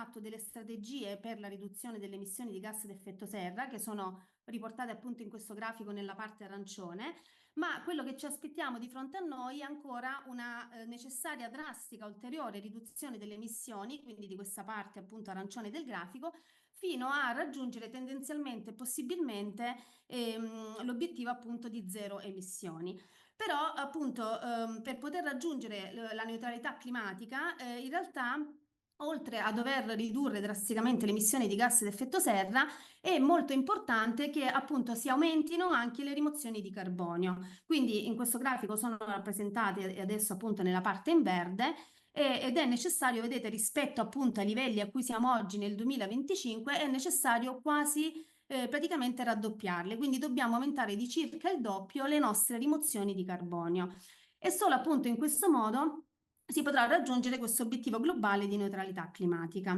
atto delle strategie per la riduzione delle emissioni di gas ad effetto serra, che sono riportate appunto in questo grafico nella parte arancione, ma quello che ci aspettiamo di fronte a noi è ancora una necessaria drastica ulteriore riduzione delle emissioni, quindi di questa parte appunto arancione del grafico, fino a raggiungere tendenzialmente e possibilmente l'obiettivo appunto di zero emissioni. Però appunto per poter raggiungere la neutralità climatica in realtà oltre a dover ridurre drasticamente le emissioni di gas ad effetto serra è molto importante che appunto si aumentino anche le rimozioni di carbonio. Quindi in questo grafico sono rappresentate adesso appunto nella parte in verde ed è necessario, vedete, rispetto appunto ai livelli a cui siamo oggi nel 2025, è necessario quasi praticamente raddoppiarle, quindi dobbiamo aumentare di circa il doppio le nostre rimozioni di carbonio. E solo appunto in questo modo si potrà raggiungere questo obiettivo globale di neutralità climatica.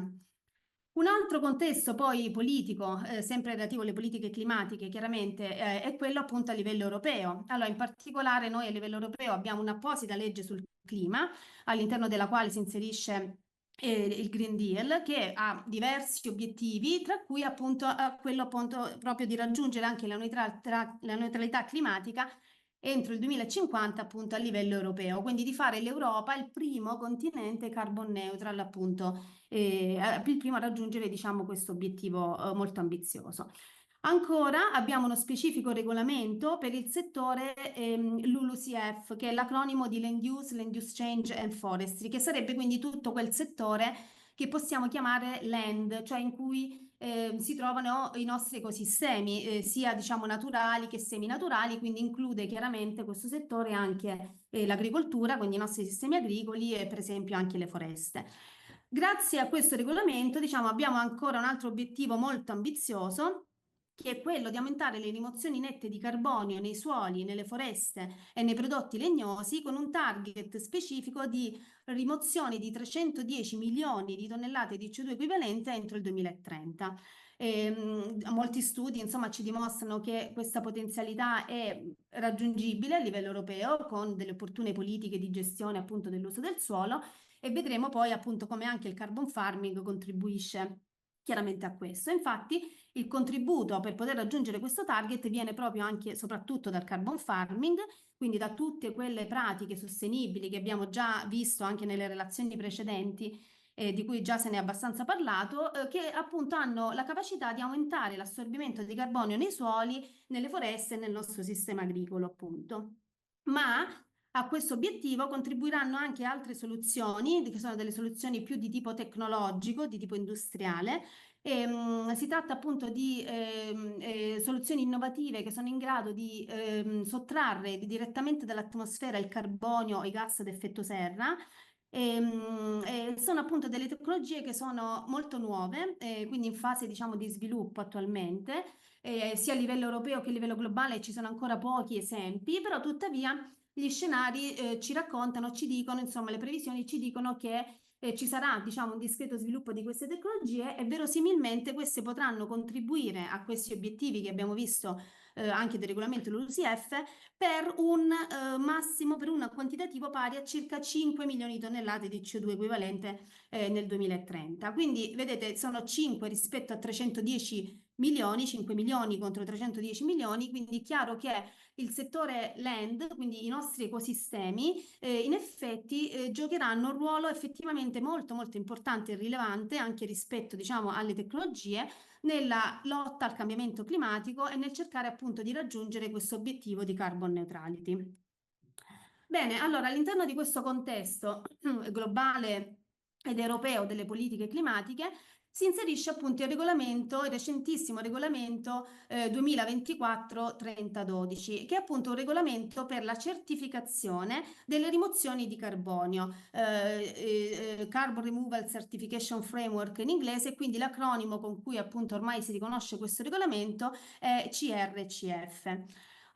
Un altro contesto poi politico, sempre relativo alle politiche climatiche, chiaramente è quello appunto a livello europeo. Allora, in particolare noi a livello europeo abbiamo un'apposita legge sul clima, all'interno della quale si inserisce il Green Deal, che ha diversi obiettivi, tra cui appunto quello appunto proprio di raggiungere anche la neutralità climatica entro il 2050 appunto a livello europeo, quindi di fare l'Europa il primo continente carbon neutral appunto, il primo a raggiungere diciamo questo obiettivo molto ambizioso. Ancora abbiamo uno specifico regolamento per il settore LULUCF, che è l'acronimo di Land Use Change and Forestry, che sarebbe quindi tutto quel settore che possiamo chiamare land, cioè in cui si trovano i nostri ecosistemi, sia diciamo naturali che seminaturali, quindi include chiaramente questo settore anche l'agricoltura, quindi i nostri sistemi agricoli e per esempio anche le foreste. Grazie a questo regolamento, diciamo, abbiamo ancora un altro obiettivo molto ambizioso, che è quello di aumentare le rimozioni nette di carbonio nei suoli, nelle foreste e nei prodotti legnosi con un target specifico di rimozione di 310 milioni di tonnellate di CO2 equivalente entro il 2030. Molti studi insomma ci dimostrano che questa potenzialità è raggiungibile a livello europeo con delle opportune politiche di gestione appunto dell'uso del suolo e vedremo poi appunto come anche il carbon farming contribuisce chiaramente a questo. Infatti il contributo per poter raggiungere questo target viene proprio anche soprattutto dal carbon farming, quindi da tutte quelle pratiche sostenibili che abbiamo già visto anche nelle relazioni precedenti, di cui già se ne è abbastanza parlato, che appunto hanno la capacità di aumentare l'assorbimento di carbonio nei suoli, nelle foreste e nel nostro sistema agricolo, appunto. Ma a questo obiettivo contribuiranno anche altre soluzioni, che sono delle soluzioni più di tipo tecnologico, di tipo industriale. Si tratta appunto di soluzioni innovative che sono in grado di sottrarre direttamente dall'atmosfera il carbonio e i gas ad effetto serra. Sono appunto delle tecnologie che sono molto nuove, quindi in fase diciamo di sviluppo attualmente, sia a livello europeo che a livello globale ci sono ancora pochi esempi, però tuttavia gli scenari ci raccontano, ci dicono, insomma, le previsioni ci dicono che ci sarà, diciamo, un discreto sviluppo di queste tecnologie e verosimilmente queste potranno contribuire a questi obiettivi che abbiamo visto anche del regolamento LULUCF per un massimo, per un quantitativo pari a circa 5 milioni di tonnellate di CO2 equivalente nel 2030. Quindi, vedete, sono 5 rispetto a 310 milioni, 5 milioni contro 310 milioni, quindi è chiaro che il settore land, quindi i nostri ecosistemi, in effetti giocheranno un ruolo effettivamente molto molto importante e rilevante anche rispetto, diciamo, alle tecnologie nella lotta al cambiamento climatico e nel cercare appunto di raggiungere questo obiettivo di carbon neutrality. Bene, allora all'interno di questo contesto globale ed europeo delle politiche climatiche si inserisce appunto il recentissimo regolamento 2024-3012, che è appunto un regolamento per la certificazione delle rimozioni di carbonio, Carbon Removal Certification Framework in inglese, quindi l'acronimo con cui appunto ormai si riconosce questo regolamento è CRCF.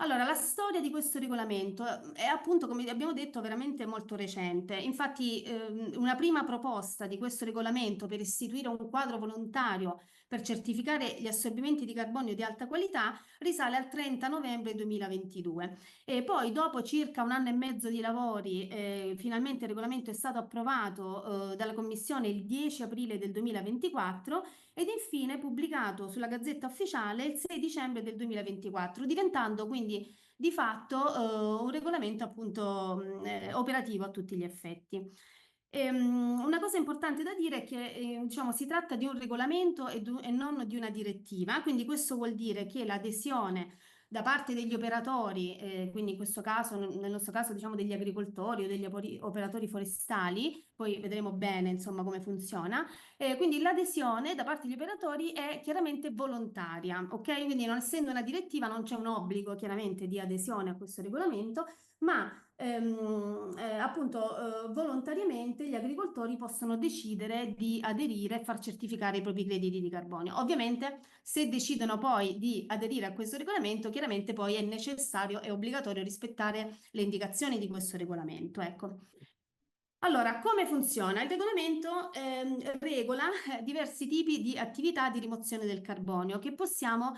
Allora, la storia di questo regolamento è appunto, come abbiamo detto, veramente molto recente. Infatti, una prima proposta di questo regolamento per istituire un quadro volontario per certificare gli assorbimenti di carbonio di alta qualità risale al 30 novembre 2022. E poi, dopo circa un anno e mezzo di lavori, finalmente il regolamento è stato approvato, dalla Commissione il 10 aprile del 2024 ed infine pubblicato sulla Gazzetta Ufficiale il 6 dicembre del 2024, diventando quindi di fatto un regolamento appunto operativo a tutti gli effetti. Una cosa importante da dire è che diciamo, si tratta di un regolamento e non di una direttiva, quindi questo vuol dire che l'adesione da parte degli operatori, quindi in questo caso, nel nostro caso diciamo degli agricoltori o degli operatori forestali, poi vedremo bene insomma come funziona, quindi l'adesione da parte degli operatori è chiaramente volontaria, ok? Quindi non essendo una direttiva non c'è un obbligo chiaramente di adesione a questo regolamento, ma appunto volontariamente gli agricoltori possono decidere di aderire e far certificare i propri crediti di carbonio. Ovviamente se decidono poi di aderire a questo regolamento, chiaramente poi è necessario e obbligatorio rispettare le indicazioni di questo regolamento. Ecco. Allora, come funziona? Il regolamento regola diversi tipi di attività di rimozione del carbonio che possiamo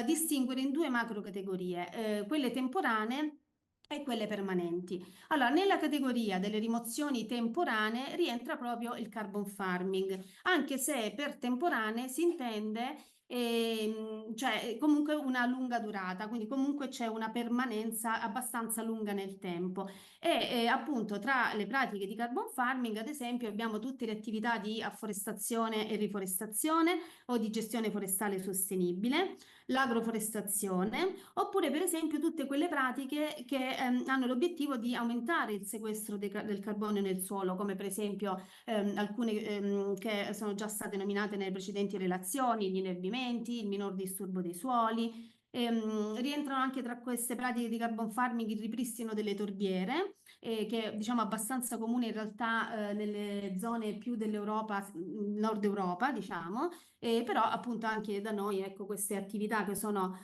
distinguere in due macro categorie, quelle temporanee e quelle permanenti. Allora, nella categoria delle rimozioni temporanee rientra proprio il carbon farming, anche se per temporanee si intende cioè comunque una lunga durata, quindi comunque c'è una permanenza abbastanza lunga nel tempo. E appunto tra le pratiche di carbon farming, ad esempio, abbiamo tutte le attività di afforestazione e riforestazione o di gestione forestale sostenibile, l'agroforestazione, oppure per esempio tutte quelle pratiche che hanno l'obiettivo di aumentare il sequestro del carbonio nel suolo, come per esempio alcune che sono già state nominate nelle precedenti relazioni, gli inerbimenti, il minor disturbo dei suoli. Rientrano anche tra queste pratiche di carbon farming il ripristino delle torbiere, che è diciamo abbastanza comune in realtà nelle zone più dell'Europa, nord Europa, diciamo, però appunto anche da noi ecco, queste attività che sono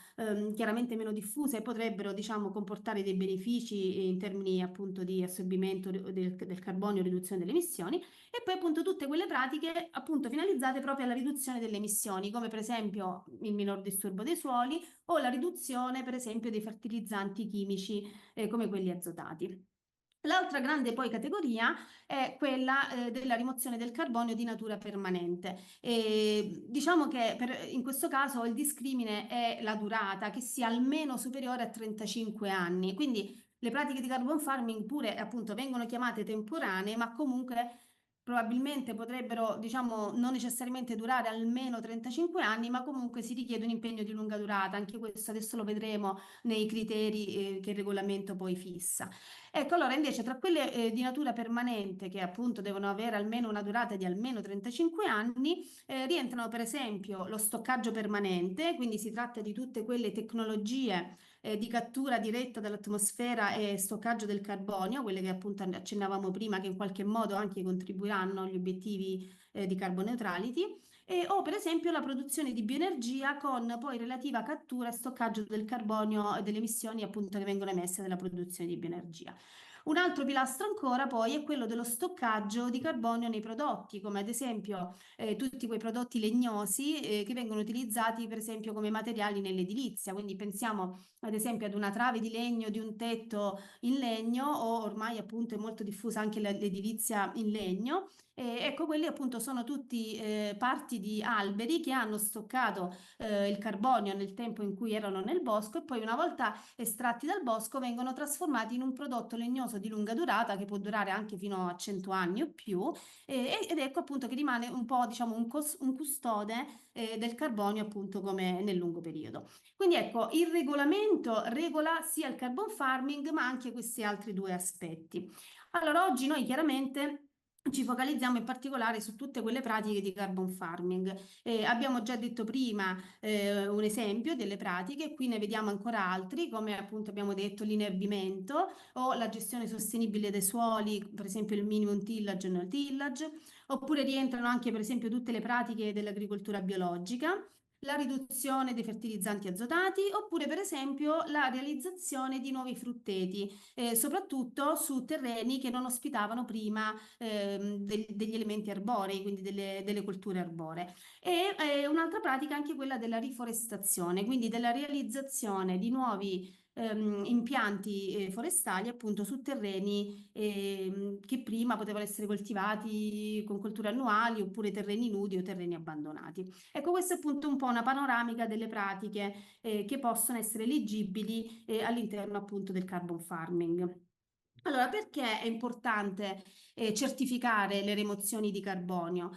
chiaramente meno diffuse potrebbero diciamo comportare dei benefici in termini appunto di assorbimento del carbonio, riduzione delle emissioni e poi appunto tutte quelle pratiche appunto finalizzate proprio alla riduzione delle emissioni, come per esempio il minor disturbo dei suoli o la riduzione, per esempio, dei fertilizzanti chimici come quelli azotati. L'altra grande poi categoria è quella della rimozione del carbonio di natura permanente. Diciamo che in questo caso il discrimine è la durata che sia almeno superiore a 35 anni. Quindi le pratiche di carbon farming pure appunto vengono chiamate temporanee, ma comunque probabilmente potrebbero, diciamo, non necessariamente durare almeno 35 anni, ma comunque si richiede un impegno di lunga durata. Anche questo adesso lo vedremo nei criteri che il regolamento poi fissa. Ecco, allora invece tra quelle di natura permanente, che appunto devono avere almeno una durata di almeno 35 anni, rientrano per esempio lo stoccaggio permanente, quindi si tratta di tutte quelle tecnologie di cattura diretta dall'atmosfera e stoccaggio del carbonio, quelle che appunto accennavamo prima, che in qualche modo anche contribuiranno agli obiettivi di carbon neutrality. O per esempio la produzione di bioenergia con poi relativa cattura e stoccaggio del carbonio e delle emissioni appunto che vengono emesse dalla produzione di bioenergia. Un altro pilastro ancora poi è quello dello stoccaggio di carbonio nei prodotti, come ad esempio tutti quei prodotti legnosi che vengono utilizzati per esempio come materiali nell'edilizia. Quindi pensiamo ad esempio ad una trave di legno, di un tetto in legno o ormai appunto è molto diffusa anche l'edilizia in legno. Ecco, quelli appunto sono tutti parti di alberi che hanno stoccato il carbonio nel tempo in cui erano nel bosco e poi una volta estratti dal bosco vengono trasformati in un prodotto legnoso di lunga durata che può durare anche fino a 100 anni o più ed ecco appunto che rimane un po' diciamo un custode del carbonio appunto come nel lungo periodo. Quindi ecco, il regolamento regola sia il carbon farming ma anche questi altri due aspetti. Allora, oggi noi chiaramente ci focalizziamo in particolare su tutte quelle pratiche di carbon farming. Abbiamo già detto prima un esempio delle pratiche, qui ne vediamo ancora altri, come appunto abbiamo detto l'inerbimento o la gestione sostenibile dei suoli, per esempio il minimum tillage e no tillage, oppure rientrano anche per esempio tutte le pratiche dell'agricoltura biologica. la riduzione dei fertilizzanti azotati oppure per esempio la realizzazione di nuovi frutteti, soprattutto su terreni che non ospitavano prima degli elementi arborei, quindi delle colture arboree. E un'altra pratica è anche quella della riforestazione, quindi della realizzazione di nuovi impianti forestali appunto su terreni che prima potevano essere coltivati con colture annuali oppure terreni nudi o terreni abbandonati. Ecco, questa è appunto un po' una panoramica delle pratiche che possono essere eleggibili all'interno appunto del carbon farming. Allora, perché è importante certificare le rimozioni di carbonio?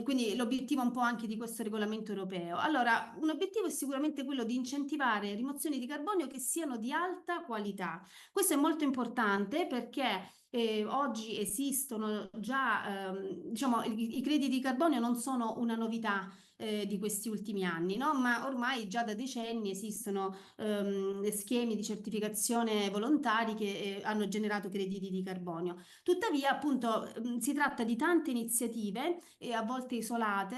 Quindi l'obiettivo un po' anche di questo regolamento europeo. Allora, un obiettivo è sicuramente quello di incentivare rimozioni di carbonio che siano di alta qualità. Questo è molto importante perché oggi esistono già, diciamo, i crediti di carbonio non sono una novità. Di questi ultimi anni, no? Ma ormai già da decenni esistono schemi di certificazione volontari che hanno generato crediti di carbonio. Tuttavia, appunto, si tratta di tante iniziative, a volte isolate,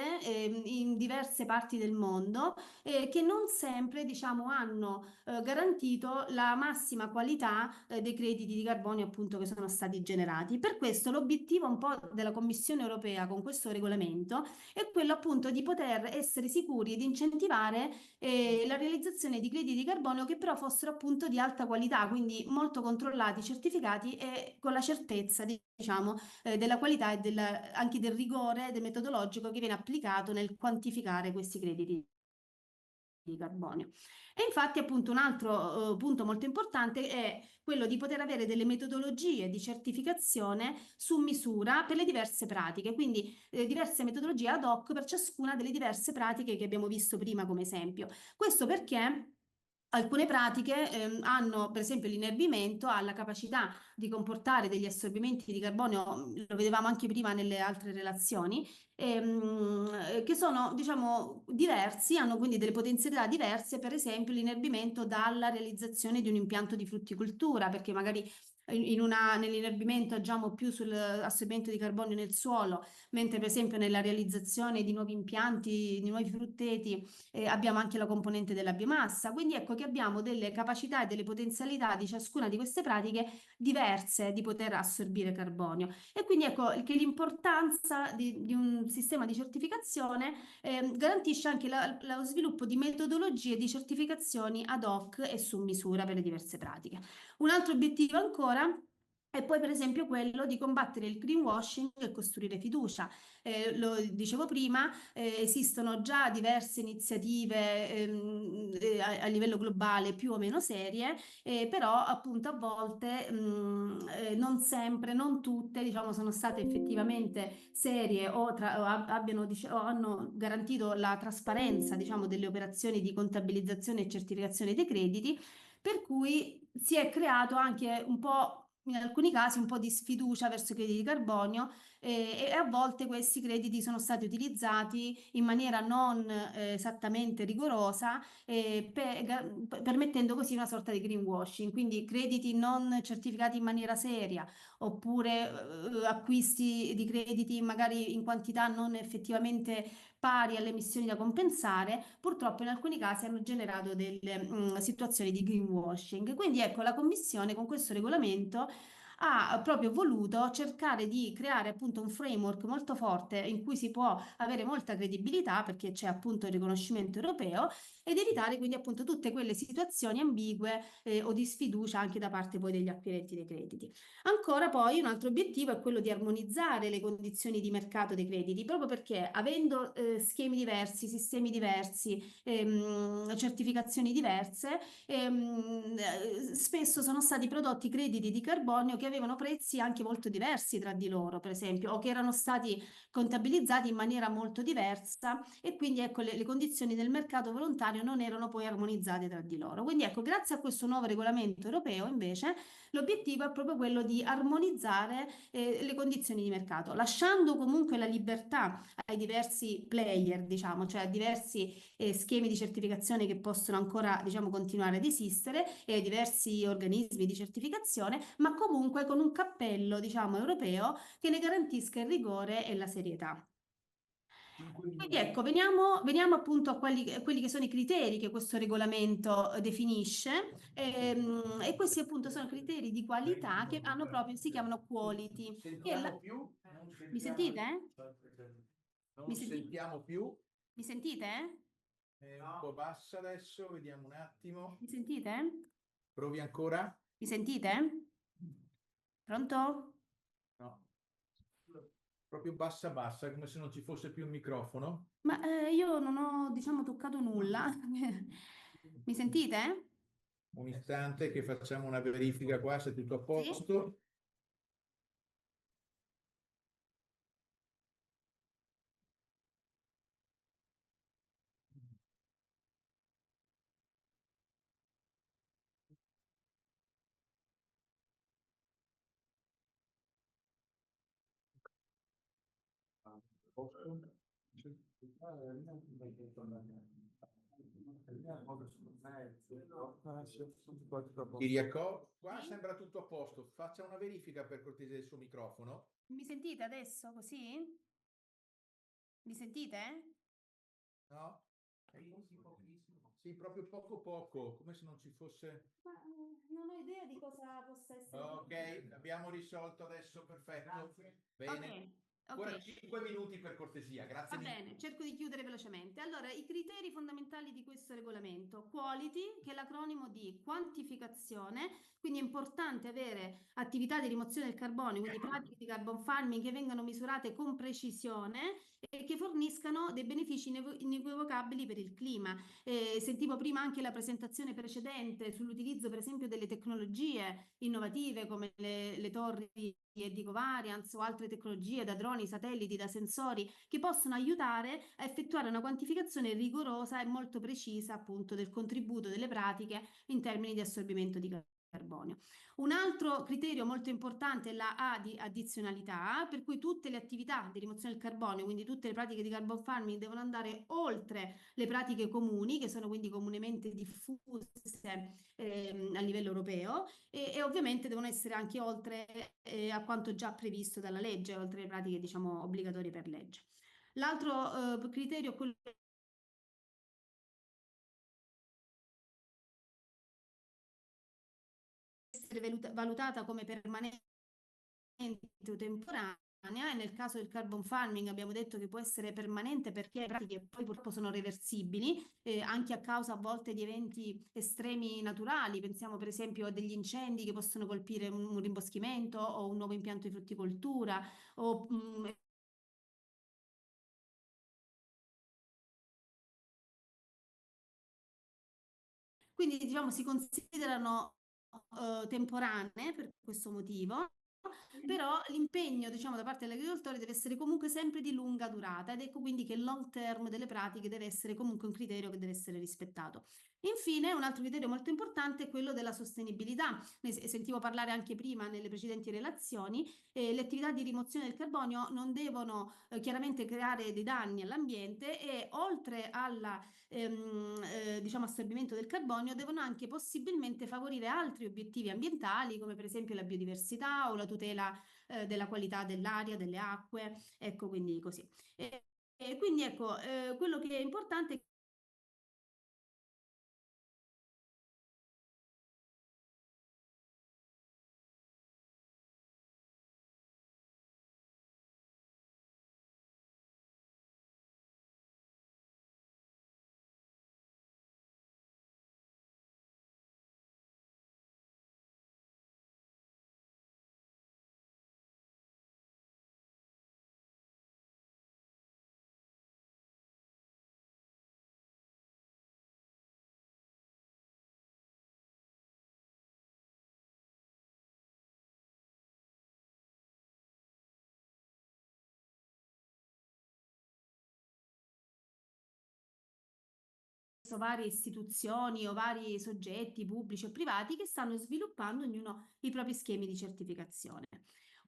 in diverse parti del mondo, che non sempre, diciamo, hanno garantito la massima qualità dei crediti di carbonio, appunto, che sono stati generati. Per questo l'obiettivo un po' della Commissione europea con questo regolamento è quello appunto di poter essere sicuri ed incentivare la realizzazione di crediti di carbonio che però fossero appunto di alta qualità, quindi molto controllati, certificati e con la certezza, diciamo, della qualità e anche del rigore del metodologico che viene applicato nel quantificare questi crediti di carbonio. E infatti appunto un altro punto molto importante è quello di poter avere delle metodologie di certificazione su misura per le diverse pratiche, quindi diverse metodologie ad hoc per ciascuna delle diverse pratiche che abbiamo visto prima come esempio. Questo perché alcune pratiche hanno, per esempio, l'inerbimento ha la capacità di comportare degli assorbimenti di carbonio, lo vedevamo anche prima nelle altre relazioni, che sono, diciamo, diversi, hanno quindi delle potenzialità diverse, per esempio l'inerbimento dalla realizzazione di un impianto di frutticoltura, perché magari nell'inerbimento agiamo più sull'assorbimento di carbonio nel suolo, mentre per esempio nella realizzazione di nuovi impianti, di nuovi frutteti, abbiamo anche la componente della biomassa. Quindi ecco che abbiamo delle capacità e delle potenzialità di ciascuna di queste pratiche diverse di poter assorbire carbonio. E quindi ecco che l'importanza di un sistema di certificazione garantisce anche lo sviluppo di metodologie di certificazioni ad hoc e su misura per le diverse pratiche. Un altro obiettivo ancora è poi per esempio quello di combattere il greenwashing e costruire fiducia. Lo dicevo prima, esistono già diverse iniziative a livello globale più o meno serie, però appunto a volte non sempre, non tutte, diciamo, sono state effettivamente serie o hanno garantito la trasparenza, diciamo, delle operazioni di contabilizzazione e certificazione dei crediti, per cui si è creato anche un po', in alcuni casi, un po' di sfiducia verso i crediti di carbonio e a volte questi crediti sono stati utilizzati in maniera non esattamente rigorosa, permettendo così una sorta di greenwashing, quindi crediti non certificati in maniera seria oppure acquisti di crediti magari in quantità non effettivamente pari alle emissioni da compensare, purtroppo in alcuni casi hanno generato delle situazioni di greenwashing. Quindi ecco, la Commissione con questo regolamento ha proprio voluto cercare di creare appunto un framework molto forte in cui si può avere molta credibilità perché c'è appunto il riconoscimento europeo ed evitare quindi appunto tutte quelle situazioni ambigue o di sfiducia anche da parte poi degli acquirenti dei crediti. Ancora poi un altro obiettivo è quello di armonizzare le condizioni di mercato dei crediti, proprio perché avendo schemi diversi, sistemi diversi, certificazioni diverse, spesso sono stati prodotti crediti di carbonio che avevano prezzi anche molto diversi tra di loro, per esempio, o che erano stati contabilizzati in maniera molto diversa e quindi ecco le condizioni del mercato volontario non erano poi armonizzate tra di loro. Quindi ecco, grazie a questo nuovo regolamento europeo invece l'obiettivo è proprio quello di armonizzare le condizioni di mercato, lasciando comunque la libertà ai diversi player, diciamo, cioè a diversi schemi di certificazione che possono ancora, diciamo, continuare ad esistere e ai diversi organismi di certificazione, ma comunque con un cappello, diciamo, europeo che ne garantisca il rigore e la serietà. Quindi ecco, veniamo appunto a quelli che sono i criteri che questo regolamento definisce, e questi appunto sono criteri di qualità che hanno proprio, si chiamano quality. Sentiamo più? Non Mi sentiamo, sentite? Mi non senti- sentiamo più. mi sentite? È un po' bassa adesso, vediamo un attimo. Mi sentite? Provi ancora? Mi sentite? Pronto? No, proprio bassa bassa, come se non ci fosse più il microfono. Ma io non ho, diciamo, toccato nulla. Mi sentite? Un istante che facciamo una verifica qua se è tutto a Sì? posto. Ti riaccorgo? Qua Sì? sembra tutto a posto. Faccia una verifica per cortesia del suo microfono. Mi sentite adesso così? Mi sentite? No? Sì, proprio poco poco, come se non ci fosse. Ma non ho idea di cosa possa essere Ok, successo. abbiamo risolto adesso, perfetto. Ok, Bene. ok. Ancora 5 minuti per cortesia, Va grazie mille. bene, cerco di chiudere velocemente. Allora, i criteri fondamentali di questo regolamento. Quality, che è l'acronimo di quantificazione, quindi è importante avere attività di rimozione del carbonio, quindi pratiche di carbon farming che vengano misurate con precisione e che forniscano dei benefici inequivocabili per il clima. Sentivo prima anche la presentazione precedente sull'utilizzo, per esempio, delle tecnologie innovative come le torri di ecovariance o altre tecnologie da droni, satelliti, da sensori che possono aiutare a effettuare una quantificazione rigorosa e molto precisa appunto del contributo delle pratiche in termini di assorbimento di carbonio. Un altro criterio molto importante è la A di addizionalità, per cui tutte le attività di rimozione del carbonio, quindi tutte le pratiche di carbon farming devono andare oltre le pratiche comuni, che sono quindi comunemente diffuse a livello europeo, e ovviamente devono essere anche oltre a quanto già previsto dalla legge, oltre le pratiche diciamo obbligatorie per legge. L'altro criterio è quello di essere valutata come permanente o temporanea, e nel caso del carbon farming abbiamo detto che può essere permanente perché le pratiche poi purtroppo sono reversibili, anche a causa a volte di eventi estremi naturali. Pensiamo per esempio a degli incendi che possono colpire un rimboschimento o un nuovo impianto di frutticoltura o quindi diciamo si considerano temporanee per questo motivo, però l'impegno diciamo da parte dell'agricoltore deve essere comunque sempre di lunga durata ed ecco quindi che il long term delle pratiche deve essere comunque un criterio che deve essere rispettato. Infine, un altro criterio molto importante è quello della sostenibilità. Ne sentivo parlare anche prima nelle precedenti relazioni. Le attività di rimozione del carbonio non devono chiaramente creare dei danni all'ambiente e oltre alla diciamo, assorbimento del carbonio devono anche possibilmente favorire altri obiettivi ambientali, come per esempio la biodiversità o la tutela della qualità dell'aria, delle acque, ecco, quindi così. E quindi ecco, quello che è importante è varie istituzioni o vari soggetti pubblici o privati che stanno sviluppando ognuno i propri schemi di certificazione.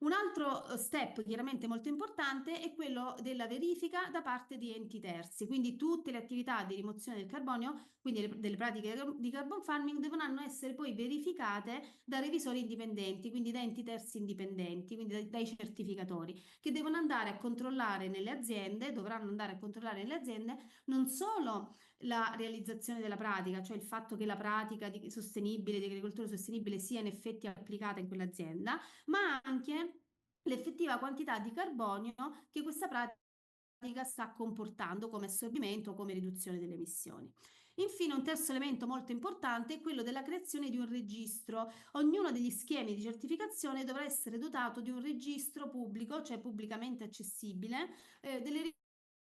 Un altro step chiaramente molto importante è quello della verifica da parte di enti terzi, quindi tutte le attività di rimozione del carbonio, quindi delle pratiche di carbon farming, devono essere poi verificate da revisori indipendenti, quindi da enti terzi indipendenti, quindi dai certificatori, che devono andare a controllare nelle aziende, dovranno andare a controllare nelle aziende non solo la realizzazione della pratica, cioè il fatto che la pratica sostenibile, di agricoltura sostenibile sia in effetti applicata in quell'azienda, ma anche l'effettiva quantità di carbonio che questa pratica sta comportando come assorbimento o come riduzione delle emissioni. Infine, un terzo elemento molto importante è quello della creazione di un registro. Ognuno degli schemi di certificazione dovrà essere dotato di un registro pubblico, cioè pubblicamente accessibile, delle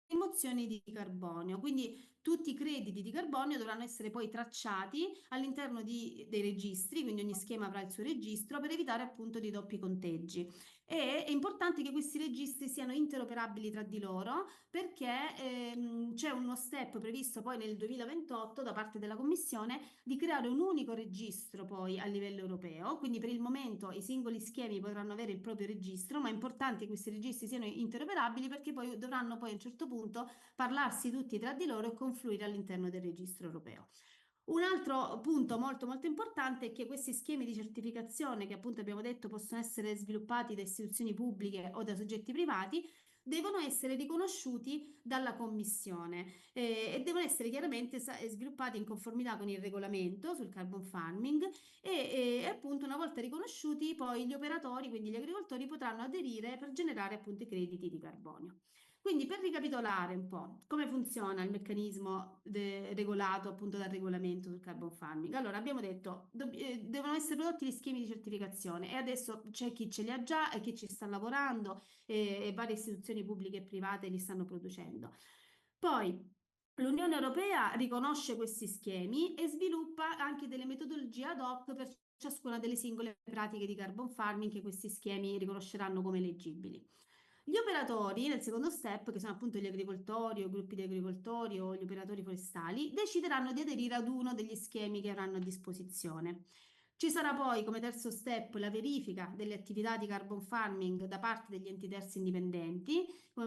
rimozioni di carbonio. Quindi tutti i crediti di carbonio dovranno essere poi tracciati all'interno dei registri, quindi ogni schema avrà il suo registro per evitare appunto dei doppi conteggi. E è importante che questi registri siano interoperabili tra di loro perché c'è uno step previsto poi nel 2028 da parte della Commissione di creare un unico registro poi a livello europeo. Quindi per il momento i singoli schemi potranno avere il proprio registro, ma è importante che questi registri siano interoperabili perché poi dovranno poi a un certo punto parlarsi tutti tra di loro e confluire all'interno del registro europeo. Un altro punto molto molto importante è che questi schemi di certificazione, che appunto abbiamo detto possono essere sviluppati da istituzioni pubbliche o da soggetti privati, devono essere riconosciuti dalla Commissione e devono essere chiaramente sviluppati in conformità con il regolamento sul carbon farming e appunto una volta riconosciuti poi gli operatori, quindi gli agricoltori, potranno aderire per generare appunto i crediti di carbonio. Quindi per ricapitolare un po' come funziona il meccanismo regolato appunto dal regolamento sul carbon farming. Allora abbiamo detto devono essere prodotti gli schemi di certificazione e adesso c'è chi ce li ha già e chi ci sta lavorando e varie istituzioni pubbliche e private li stanno producendo. Poi l'Unione Europea riconosce questi schemi e sviluppa anche delle metodologie ad hoc per ciascuna delle singole pratiche di carbon farming che questi schemi riconosceranno come eleggibili. Gli operatori, nel secondo step, che sono appunto gli agricoltori o gruppi di agricoltori o gli operatori forestali, decideranno di aderire ad uno degli schemi che avranno a disposizione. Ci sarà poi come terzo step la verifica delle attività di carbon farming da parte degli enti terzi indipendenti,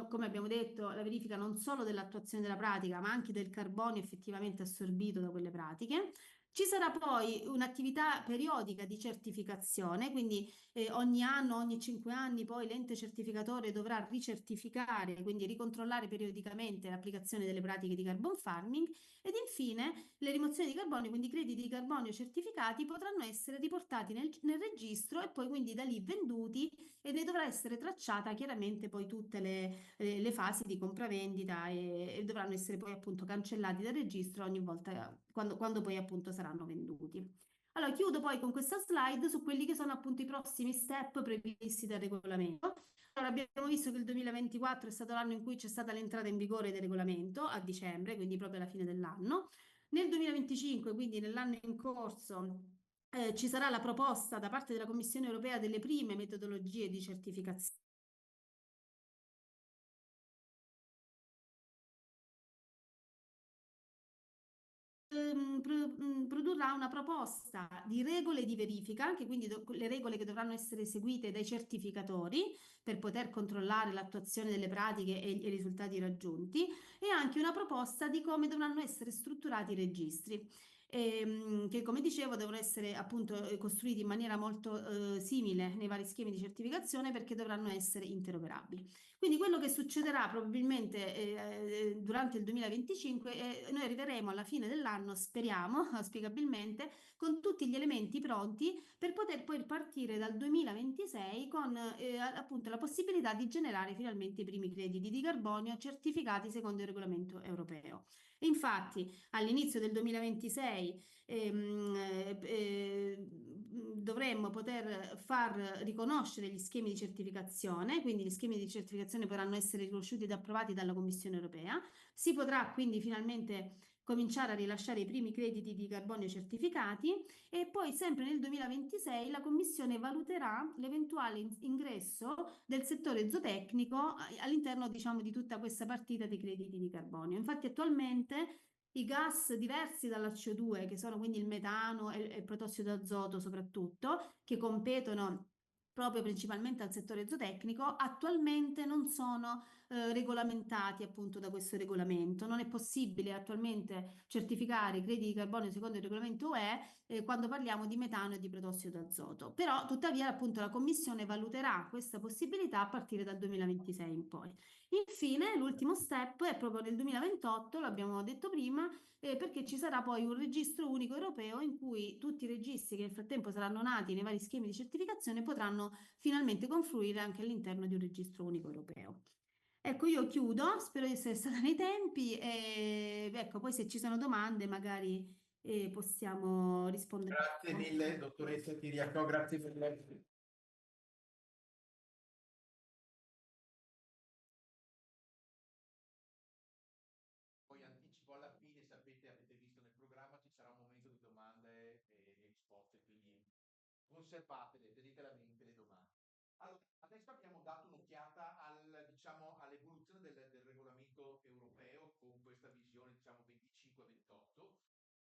come abbiamo detto, la verifica non solo dell'attuazione della pratica, ma anche del carbonio effettivamente assorbito da quelle pratiche. Ci sarà poi un'attività periodica di certificazione, quindi ogni anno, ogni 5 anni, poi l'ente certificatore dovrà ricertificare, quindi ricontrollare periodicamente l'applicazione delle pratiche di carbon farming ed infine le rimozioni di carbonio, quindi i crediti di carbonio certificati, potranno essere riportati nel registro e poi quindi da lì venduti e ne dovrà essere tracciata chiaramente poi tutte le fasi di compravendita e dovranno essere poi appunto cancellati dal registro ogni volta quando poi appunto saranno venduti. Allora, chiudo poi con questa slide su quelli che sono appunto i prossimi step previsti dal regolamento. Allora, abbiamo visto che il 2024 è stato l'anno in cui c'è stata l'entrata in vigore del regolamento a dicembre, quindi proprio alla fine dell'anno. Nel 2025, quindi nell'anno in corso, ci sarà la proposta da parte della Commissione europea delle prime metodologie di certificazione produrrà una proposta di regole di verifica, anche quindi le regole che dovranno essere eseguite dai certificatori per poter controllare l'attuazizione delle pratiche e i risultati raggiunti, e anche una proposta di come dovranno essere strutturati i registri. Che come dicevo devono essere appunto costruiti in maniera molto simile nei vari schemi di certificazione perché dovranno essere interoperabili. Quindi quello che succederà probabilmente durante il 2025 è noi arriveremo alla fine dell'anno, speriamo, auspicabilmente, con tutti gli elementi pronti per poter poi partire dal 2026 con appunto la possibilità di generare finalmente i primi crediti di carbonio certificati secondo il regolamento europeo. E infatti all'inizio del 2026 dovremmo poter far riconoscere gli schemi di certificazione, quindi gli schemi di certificazione potranno essere riconosciuti ed approvati dalla Commissione europea. Si potrà quindi finalmente cominciare a rilasciare i primi crediti di carbonio certificati e poi sempre nel 2026 la Commissione valuterà l'eventuale ingresso del settore zootecnico all'interno, diciamo, di tutta questa partita di crediti di carbonio. Infatti attualmente i gas diversi dalla CO2, che sono quindi il metano e il protossido d'azoto soprattutto, che competono proprio principalmente al settore zootecnico, attualmente non sono regolamentati appunto da questo regolamento. Non è possibile attualmente certificare i crediti di carbonio secondo il regolamento UE quando parliamo di metano e di protossido d'azoto. Però, tuttavia, appunto, la Commissione valuterà questa possibilità a partire dal 2026 in poi. Infine, l'ultimo step è proprio nel 2028, l'abbiamo detto prima, perché ci sarà poi un registro unico europeo in cui tutti i registri che nel frattempo saranno nati nei vari schemi di certificazione potranno finalmente confluire anche all'interno di un registro unico europeo. Ecco, io chiudo, spero di essere stata nei tempi e ecco, poi se ci sono domande magari possiamo rispondere. Grazie mille, dottoressa Tiriaco, grazie per lei. Poi anticipo alla fine, sapete, avete visto nel programma ci sarà un momento di domande e risposte, quindi conservatele, tenetela a mente le domande. Allora, adesso abbiamo dato un'occhiata diciamo, all'evoluzione del regolamento europeo con questa visione, diciamo, 25-28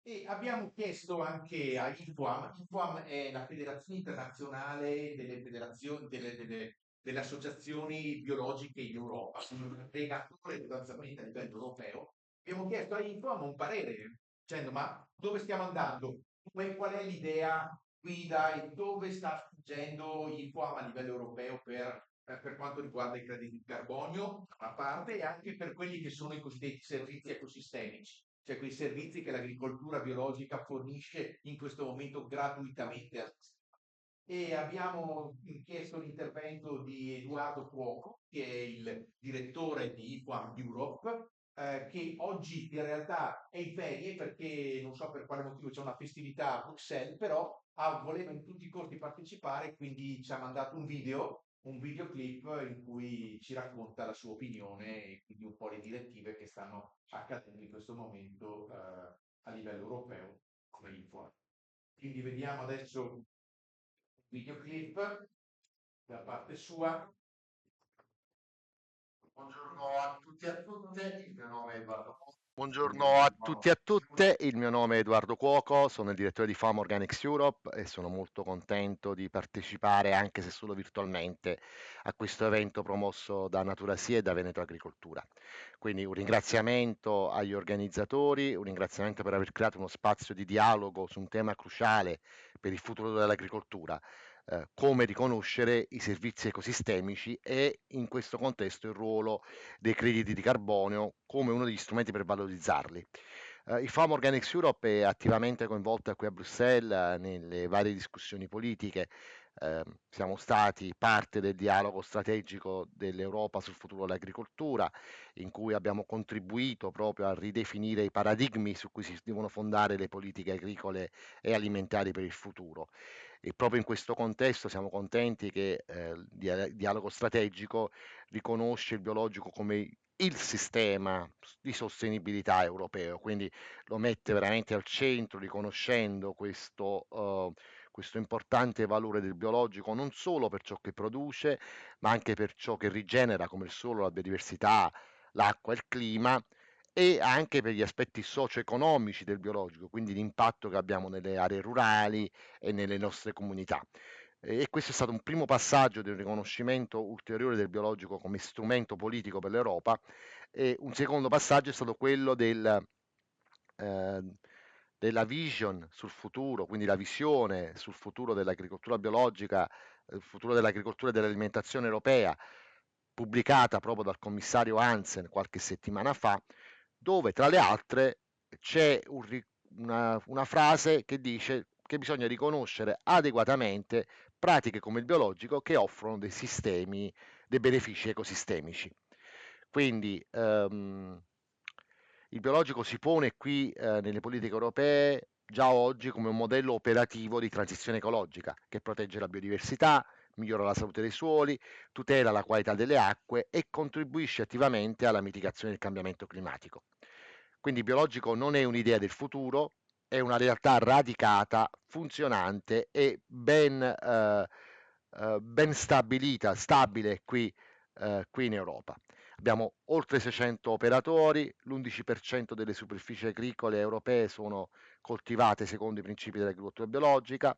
e abbiamo chiesto anche a IFOAM. IFOAM è la Federazione Internazionale delle associazioni biologiche in Europa, un aggregatore sostanzialmente a livello europeo. Abbiamo chiesto a IFOAM un parere, dicendo ma dove stiamo andando? Qual è l'idea guida e dove sta spingendo IFOAM a livello europeo per quanto riguarda i crediti di carbonio, da una parte, e anche per quelli che sono i cosiddetti servizi ecosistemici, cioè quei servizi che l'agricoltura biologica fornisce in questo momento gratuitamente. E abbiamo chiesto l'intervento di Edoardo Cuoco, che è il direttore di IFOAM Europe, che oggi in realtà è in ferie perché non so per quale motivo c'è una festività a Bruxelles, però voleva in tutti i costi partecipare, quindi ci ha mandato un videoclip in cui ci racconta la sua opinione e quindi un po' le direttive che stanno accadendo in questo momento a livello europeo come IFOAM. Quindi vediamo adesso il videoclip da parte sua. Buongiorno a tutti e a tutte, il mio nome è Edoardo Cuoco. Buongiorno a tutti e a tutte, il mio nome è Edoardo Cuoco, sono il direttore di Farm Organics Europe e sono molto contento di partecipare, anche se solo virtualmente, a questo evento promosso da Naturasia e da Veneto Agricoltura. Quindi un ringraziamento agli organizzatori, un ringraziamento per aver creato uno spazio di dialogo su un tema cruciale per il futuro dell'agricoltura, come riconoscere i servizi ecosistemici e in questo contesto il ruolo dei crediti di carbonio come uno degli strumenti per valorizzarli. Il Farm Organics Europe è attivamente coinvolta qui a Bruxelles nelle varie discussioni politiche. Siamo stati parte del dialogo strategico dell'Europa sul futuro dell'agricoltura, in cui abbiamo contribuito proprio a ridefinire i paradigmi su cui si devono fondare le politiche agricole e alimentari per il futuro. E proprio in questo contesto siamo contenti che il dialogo strategico riconosce il biologico come il sistema di sostenibilità europeo, quindi lo mette veramente al centro, riconoscendo questo importante valore del biologico non solo per ciò che produce, ma anche per ciò che rigenera, come il suolo, la biodiversità, l'acqua e il clima, e anche per gli aspetti socio-economici del biologico, quindi l'impatto che abbiamo nelle aree rurali e nelle nostre comunità. E questo è stato un primo passaggio di un riconoscimento ulteriore del biologico come strumento politico per l'Europa, e un secondo passaggio è stato quello eh, della vision sul futuro, quindi la visione sul futuro dell'agricoltura biologica, il futuro dell'agricoltura e dell'alimentazione europea, pubblicata proprio dal commissario Hansen qualche settimana fa, dove tra le altre c'è una frase che dice che bisogna riconoscere adeguatamente pratiche come il biologico che offrono dei sistemi, dei benefici ecosistemici. Quindi il biologico si pone qui nelle politiche europee già oggi come un modello operativo di transizione ecologica che protegge la biodiversità, migliora la salute dei suoli, tutela la qualità delle acque e contribuisce attivamente alla mitigazione del cambiamento climatico. Quindi il biologico non è un'idea del futuro, è una realtà radicata, funzionante e ben stabilita, stabile qui in Europa. Abbiamo oltre 600 operatori, l'11% delle superfici agricole europee sono coltivate secondo i principi dell'agricoltura biologica,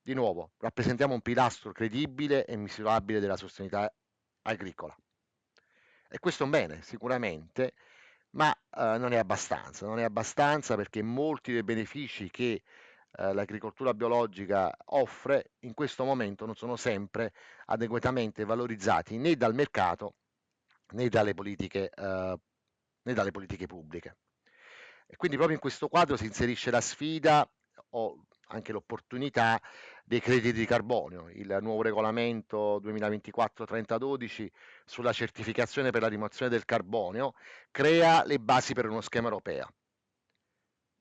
di nuovo, rappresentiamo un pilastro credibile e misurabile della sostenibilità agricola. E questo è un bene, sicuramente, ma non è abbastanza. Non è abbastanza perché molti dei benefici che l'agricoltura biologica offre in questo momento non sono sempre adeguatamente valorizzati né dal mercato né dalle politiche pubbliche. E quindi proprio in questo quadro si inserisce la sfida o anche l'opportunità dei crediti di carbonio, il nuovo regolamento 2024-3012 sulla certificazione per la rimozione del carbonio crea le basi per uno schema europeo.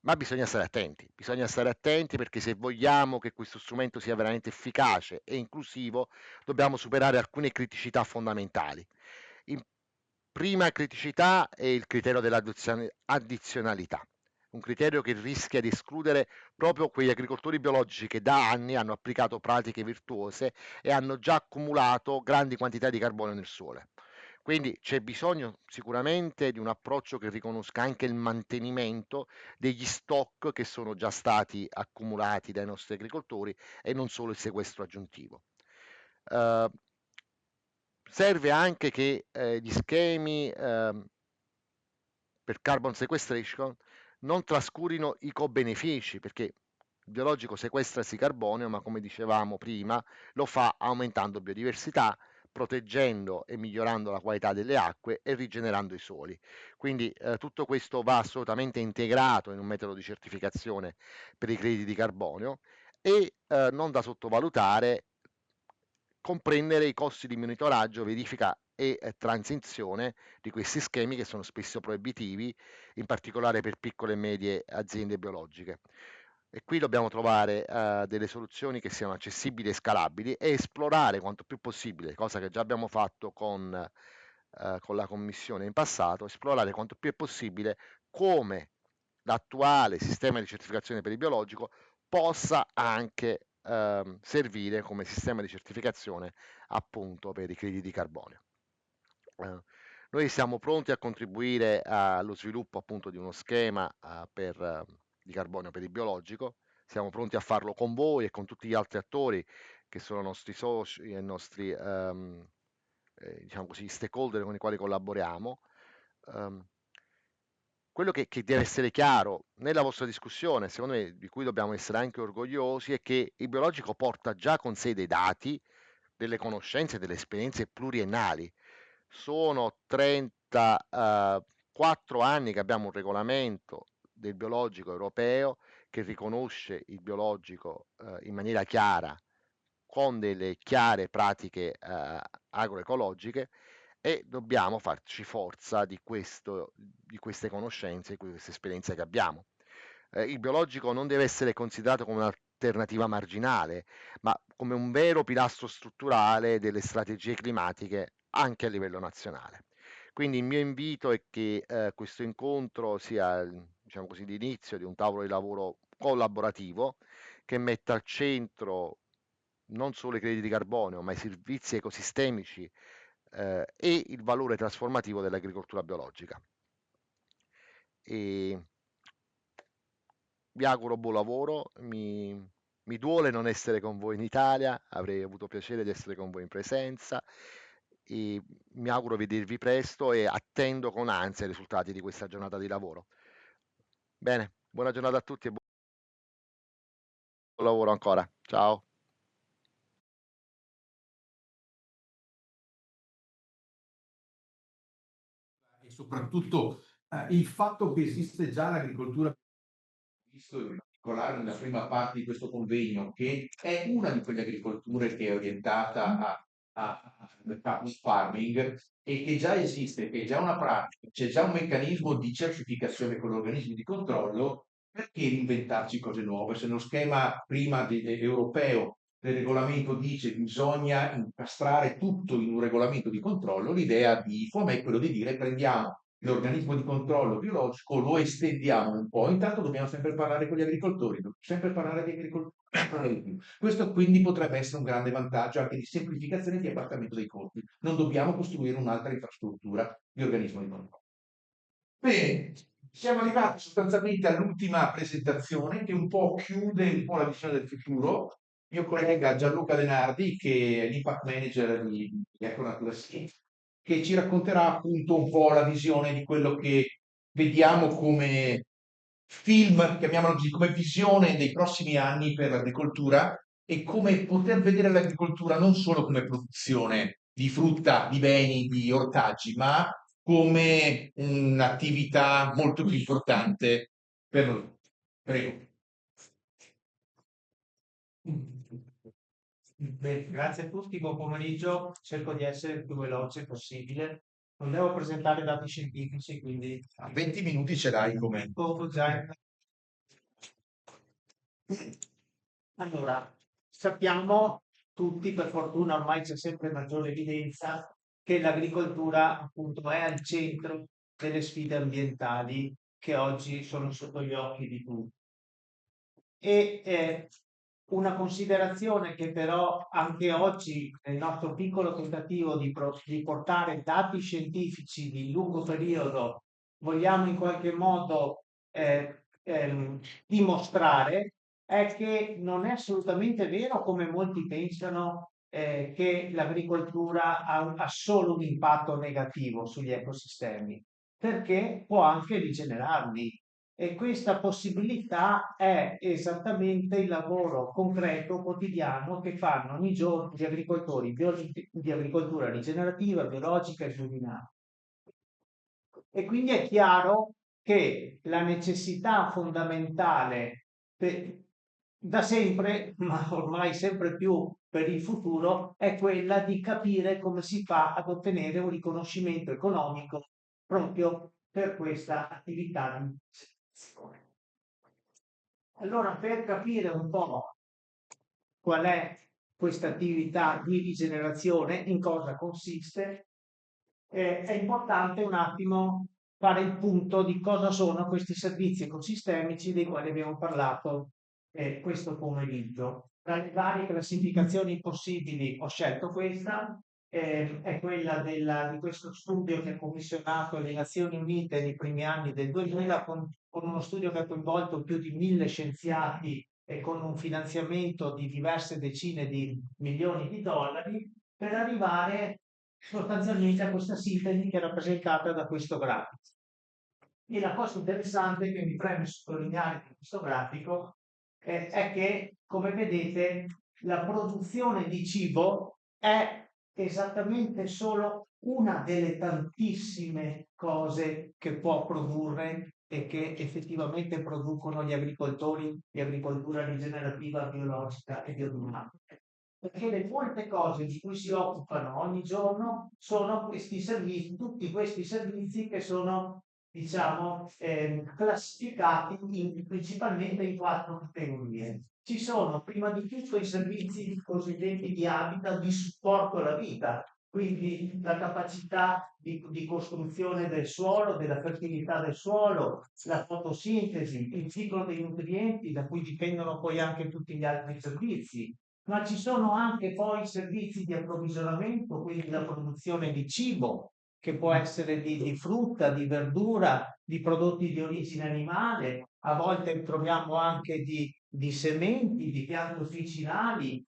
Ma bisogna stare attenti perché se vogliamo che questo strumento sia veramente efficace e inclusivo, dobbiamo superare alcune criticità fondamentali. In prima criticità è il criterio dell'addizionalità, un criterio che rischia di escludere proprio quegli agricoltori biologici che da anni hanno applicato pratiche virtuose e hanno già accumulato grandi quantità di carbonio nel suolo. Quindi c'è bisogno sicuramente di un approccio che riconosca anche il mantenimento degli stock che sono già stati accumulati dai nostri agricoltori e non solo il sequestro aggiuntivo. Eh, Serve anche che gli schemi per carbon sequestration non trascurino i co-benefici, perché il biologico sequestra sì carbonio, ma come dicevamo prima, lo fa aumentando biodiversità, proteggendo e migliorando la qualità delle acque e rigenerando i suoli. Quindi tutto questo va assolutamente integrato in un metodo di certificazione per i crediti di carbonio e non da sottovalutare comprendere i costi di monitoraggio, verifica e transizione di questi schemi che sono spesso proibitivi, in particolare per piccole e medie aziende biologiche. E qui dobbiamo trovare delle soluzioni che siano accessibili e scalabili e esplorare quanto più possibile, cosa che già abbiamo fatto con la Commissione in passato, esplorare quanto più è possibile come l'attuale sistema di certificazione per il biologico possa anche servire come sistema di certificazione appunto per i crediti di carbonio. Noi siamo pronti a contribuire allo sviluppo appunto di uno schema di carbonio per il biologico, siamo pronti a farlo con voi e con tutti gli altri attori che sono nostri soci e nostri diciamo così, stakeholder con i quali collaboriamo. Quello che deve essere chiaro nella vostra discussione, secondo me, di cui dobbiamo essere anche orgogliosi, è che il biologico porta già con sé dei dati, delle conoscenze, delle esperienze pluriennali. Sono 34 anni che abbiamo un regolamento del biologico europeo che riconosce il biologico in maniera chiara, con delle chiare pratiche agroecologiche e dobbiamo farci forza di queste conoscenze, di queste esperienze che abbiamo. Il biologico non deve essere considerato come un'alternativa marginale, ma come un vero pilastro strutturale delle strategie climatiche anche a livello nazionale. Quindi il mio invito è che questo incontro sia, diciamo così, l'inizio di un tavolo di lavoro collaborativo che metta al centro non solo i crediti di carbonio, ma i servizi ecosistemici e il valore trasformativo dell'agricoltura biologica. E vi auguro buon lavoro, mi duole non essere con voi in Italia, avrei avuto piacere di essere con voi in presenza e mi auguro vedervi presto e attendo con ansia i risultati di questa giornata di lavoro. Bene, buona giornata a tutti e buon lavoro ancora. Ciao. E soprattutto il fatto che esiste già l'agricoltura, visto in particolare nella prima parte di questo convegno, che è una di quelle agricolture che è orientata al carbon farming e che già esiste, che è già una pratica, c'è già un meccanismo di certificazione con organismi di controllo, perché reinventarci cose nuove? Se lo schema prima europeo del regolamento dice che bisogna incastrare tutto in un regolamento di controllo, l'idea di IFOM è quello di dire prendiamo l'organismo di controllo biologico, lo estendiamo un po', intanto dobbiamo sempre parlare con gli agricoltori, dobbiamo sempre parlare di agricoltura. Questo quindi potrebbe essere un grande vantaggio anche di semplificazione e di abbattimento dei costi. Non dobbiamo costruire un'altra infrastruttura di organismo di controllo. Bene, siamo arrivati sostanzialmente all'ultima presentazione che un po' chiude un po' la visione del futuro. mio collega Gianluca Denardi, che è l'Impact Manager di EcoNatura Sì, che ci racconterà appunto un po' la visione di quello che vediamo come film, chiamiamolo così, come visione dei prossimi anni per l'agricoltura e come poter vedere l'agricoltura non solo come produzione di frutta, di beni, di ortaggi, ma come un'attività molto più importante per noi. Prego. Bene, grazie a tutti, buon pomeriggio. Cerco di essere il più veloce possibile. Non devo presentare dati scientifici, quindi A 20 minuti ce l'hai come. Allora, sappiamo tutti, per fortuna ormai c'è sempre maggiore evidenza, che l'agricoltura appunto è al centro delle sfide ambientali che oggi sono sotto gli occhi di tutti. E una considerazione che però anche oggi nel nostro piccolo tentativo di portare dati scientifici di lungo periodo vogliamo in qualche modo dimostrare è che non è assolutamente vero, come molti pensano, che l'agricoltura ha solo un impatto negativo sugli ecosistemi, perché può anche rigenerarli. E questa possibilità è esattamente il lavoro concreto, quotidiano, che fanno ogni giorno gli agricoltori di agricoltura rigenerativa, biologica e biodinamica. E quindi è chiaro che la necessità fondamentale da sempre, ma ormai sempre più per il futuro, è quella di capire come si fa ad ottenere un riconoscimento economico proprio per questa attività di rigenerazione. Allora, per capire un po' qual è questa attività di rigenerazione, in cosa consiste, è importante un attimo fare il punto di cosa sono questi servizi ecosistemici dei quali abbiamo parlato questo pomeriggio. Tra le varie classificazioni possibili ho scelto questa, è quella di questo studio che ha commissionato le Nazioni Unite nei primi anni del 2000 con uno studio che ha coinvolto più di 1000 scienziati e con un finanziamento di diverse decine di milioni di dollari per arrivare sostanzialmente a questa sintesi che è rappresentata da questo grafico. E la cosa interessante che mi preme sottolineare in questo grafico è che, come vedete, la produzione di cibo è esattamente solo una delle tantissime cose che può produrre e che effettivamente producono gli agricoltori di agricoltura rigenerativa, biologica e biodinamica. Perché le molte cose di cui si occupano ogni giorno sono questi servizi, tutti questi servizi che sono, diciamo, classificati principalmente in 4 categorie. Ci sono prima di tutto i servizi cosiddetti di habitat, di supporto alla vita, quindi la capacità di costruzione del suolo, della fertilità del suolo, la fotosintesi, il ciclo dei nutrienti da cui dipendono poi anche tutti gli altri servizi. Ma ci sono anche poi servizi di approvvigionamento, quindi la produzione di cibo, che può essere di frutta, di verdura, di prodotti di origine animale, a volte troviamo anche di sementi, di piante officinali,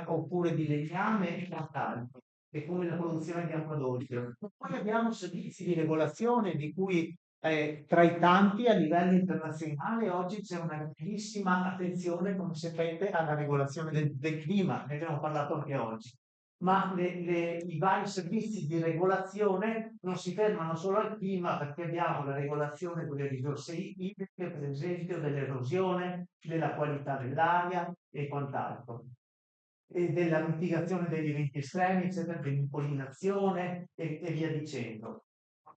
oppure di legname e quant'altro, e come la produzione di acquadotti. Poi abbiamo servizi di regolazione di cui tra i tanti a livello internazionale oggi c'è una grandissima attenzione, come sapete, alla regolazione del clima, ne abbiamo parlato anche oggi. Ma i vari servizi di regolazione non si fermano solo al clima, perché abbiamo la regolazione delle risorse idriche, per esempio dell'erosione, della qualità dell'aria e quant'altro, e della mitigazione degli eventi estremi, eccetera, dell'impollinazione e via dicendo.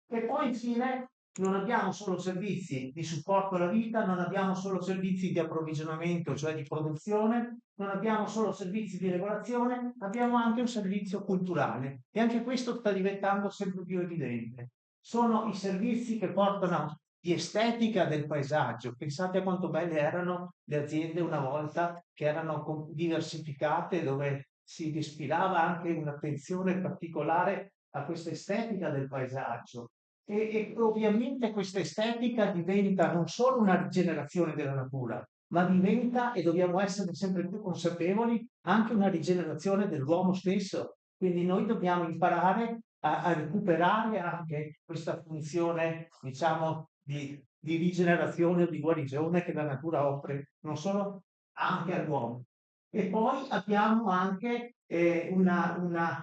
E poi infine non abbiamo solo servizi di supporto alla vita, non abbiamo solo servizi di approvvigionamento, cioè di produzione, non abbiamo solo servizi di regolazione, abbiamo anche un servizio culturale e anche questo sta diventando sempre più evidente. Sono i servizi che portano di estetica del paesaggio. Pensate a quanto belle erano le aziende una volta, che erano diversificate, dove si ispirava anche un'attenzione particolare a questa estetica del paesaggio. E ovviamente questa estetica diventa non solo una rigenerazione della natura, ma diventa, e dobbiamo essere sempre più consapevoli, anche una rigenerazione dell'uomo stesso. Quindi noi dobbiamo imparare a recuperare anche questa funzione, diciamo, di rigenerazione o di guarigione che la natura offre non solo anche all'uomo. E poi abbiamo anche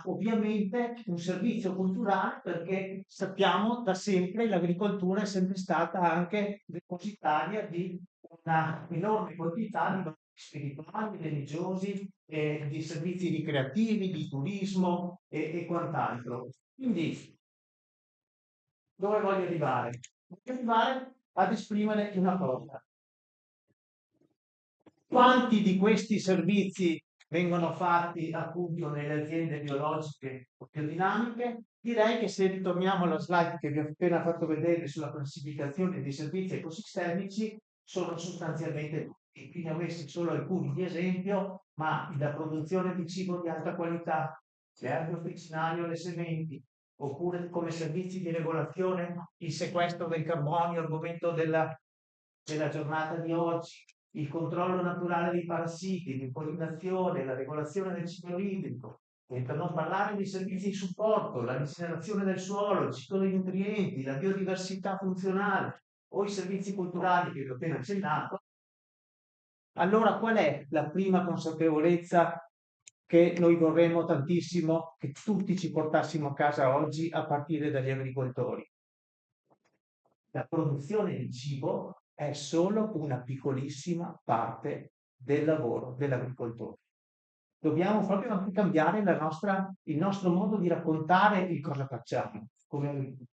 ovviamente un servizio culturale, perché sappiamo da sempre l'agricoltura è sempre stata anche depositaria di una enorme quantità di valori spirituali, religiosi, di servizi ricreativi, di turismo e quant'altro. Quindi, dove voglio arrivare? Voglio arrivare ad esprimere una cosa. Quanti di questi servizi vengono fatti appunto nelle aziende biologiche o biodinamiche? Direi che se ritorniamo alla slide che vi ho appena fatto vedere sulla classificazione dei servizi ecosistemici, sono sostanzialmente tutti. Qui ne ho messi solo alcuni di esempio, ma la produzione di cibo di alta qualità, l'erbo officinario, le sementi, oppure come servizi di regolazione il sequestro del carbonio, argomento della giornata di oggi, il controllo naturale dei parassiti, l'impollinazione, la regolazione del ciclo idrico, e per non parlare dei servizi di supporto, la rigenerazione del suolo, il ciclo dei nutrienti, la biodiversità funzionale o i servizi culturali che vi ho appena accennato. Allora qual è la prima consapevolezza che noi vorremmo tantissimo che tutti ci portassimo a casa oggi a partire dagli agricoltori? La produzione di cibo è solo una piccolissima parte del lavoro dell'agricoltore. Dobbiamo proprio anche cambiare il nostro modo di raccontare il cosa facciamo come agricoltori.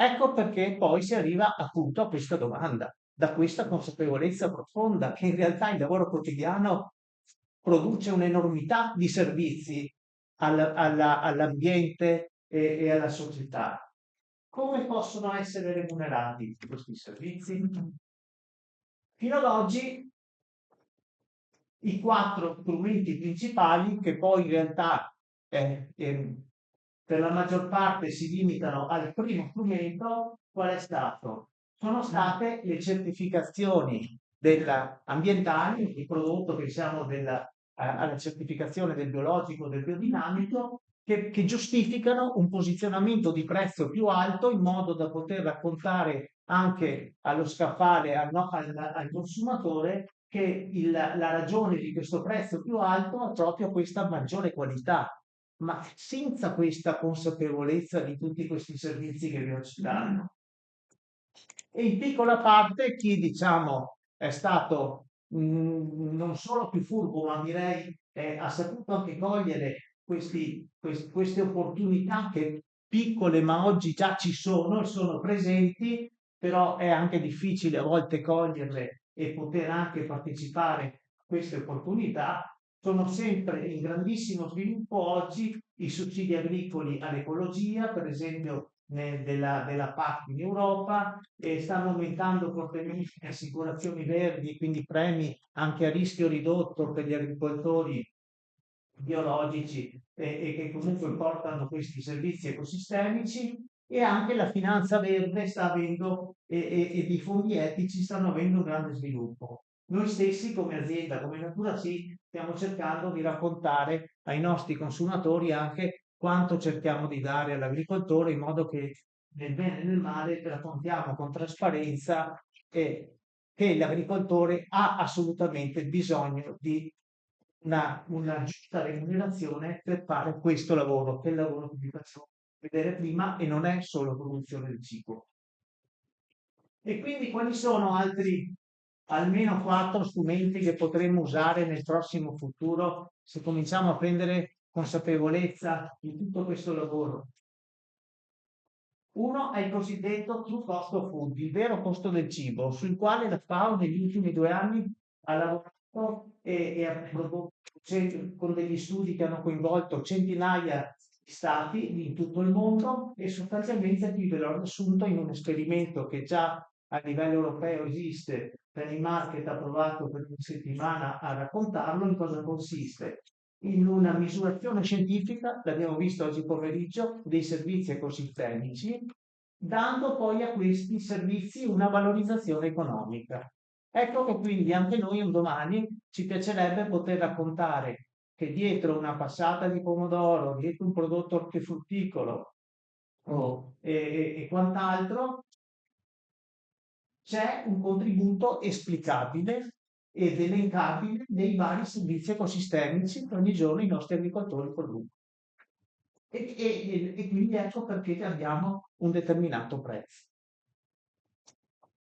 Ecco perché poi si arriva appunto a questa domanda, da questa consapevolezza profonda che in realtà il lavoro quotidiano produce un'enormità di servizi all'ambiente e alla società. Come possono essere remunerati questi servizi? Fino ad oggi i 4 strumenti principali, che poi in realtà per la maggior parte si limitano al primo strumento, qual è stato? Sono state le certificazioni ambientali, il prodotto che siamo alla certificazione del biologico, del biodinamico, che giustificano un posizionamento di prezzo più alto in modo da poter raccontare anche allo scaffale, al consumatore, che la ragione di questo prezzo più alto è proprio questa maggiore qualità. Ma senza questa consapevolezza di tutti questi servizi che vi ho citato. E in piccola parte chi, diciamo, è stato non solo più furbo, ma direi ha saputo anche cogliere queste opportunità che piccole ma oggi già ci sono e sono presenti, però è anche difficile a volte coglierle e poter anche partecipare a queste opportunità. Sono sempre in grandissimo sviluppo oggi i sussidi agricoli all'ecologia, per esempio della PAC in Europa, e stanno aumentando fortemente le assicurazioni verdi, quindi premi anche a rischio ridotto per gli agricoltori biologici e che comunque portano questi servizi ecosistemici, e anche la finanza verde sta avendo e i fondi etici stanno avendo un grande sviluppo. Noi stessi come azienda, come Natura Sì, stiamo cercando di raccontare ai nostri consumatori anche quanto cerchiamo di dare all'agricoltore, in modo che nel bene e nel male raccontiamo con trasparenza che l'agricoltore ha assolutamente bisogno di una giusta remunerazione per fare questo lavoro, che è il lavoro che vi faccio vedere prima, e non è solo produzione del cibo. E quindi quali sono altri almeno 4 strumenti che potremmo usare nel prossimo futuro se cominciamo a prendere consapevolezza di tutto questo lavoro? Uno è il cosiddetto true cost of food, il vero costo del cibo, sul quale la FAO negli ultimi 2 anni ha lavorato e ha prodotto con degli studi che hanno coinvolto centinaia di stati in tutto il mondo, e sostanzialmente qui ve l'ho riassunto in un esperimento che già a livello europeo esiste. Market ha provato per una settimana a raccontarlo. In cosa consiste? In una misurazione scientifica, l'abbiamo visto oggi pomeriggio, dei servizi ecosistemici, dando poi a questi servizi una valorizzazione economica. Ecco che quindi anche noi un domani ci piacerebbe poter raccontare che dietro una passata di pomodoro, dietro un prodotto ortofrutticolo e quant'altro, c'è un contributo esplicabile ed elencabile dei vari servizi ecosistemici che ogni giorno i nostri agricoltori producono. E quindi ecco perché abbiamo un determinato prezzo.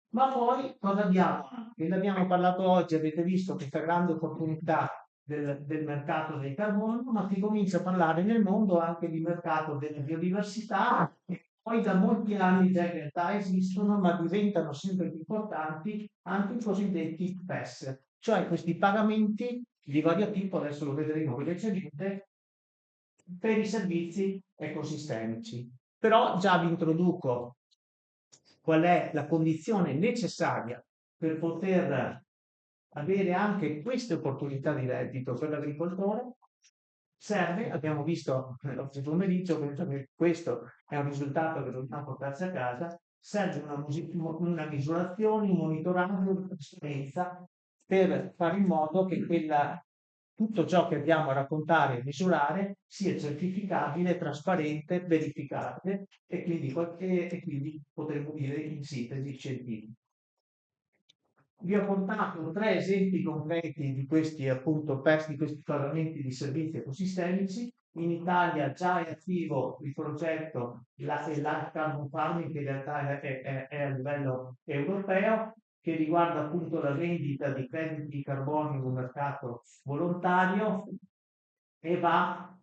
Ma poi cosa abbiamo? Ne abbiamo parlato oggi, avete visto questa grande opportunità del mercato del carbonio, ma si comincia a parlare nel mondo anche di mercato della biodiversità, e poi da molti anni già in realtà esistono, ma diventano sempre più importanti anche i cosiddetti PES, cioè questi pagamenti di vario tipo, adesso lo vedremo velocemente, per i servizi ecosistemici. Però già vi introduco qual è la condizione necessaria per poter avere anche queste opportunità di reddito per l'agricoltore. Serve, abbiamo visto oggi pomeriggio, che questo è un risultato che dobbiamo portarci a casa, serve una misurazione, un monitoraggio, una trasparenza per fare in modo che tutto ciò che abbiamo a raccontare e misurare sia certificabile, trasparente, verificabile e quindi potremmo dire in sintesi scientifica. Vi ho portato 3 esempi concreti di questi appunto PES, di questi pagamenti di servizi ecosistemici. In Italia già è attivo il progetto Large Carbon Farming, che in realtà è a livello europeo, che riguarda appunto la vendita di crediti di carbonio in un mercato volontario e va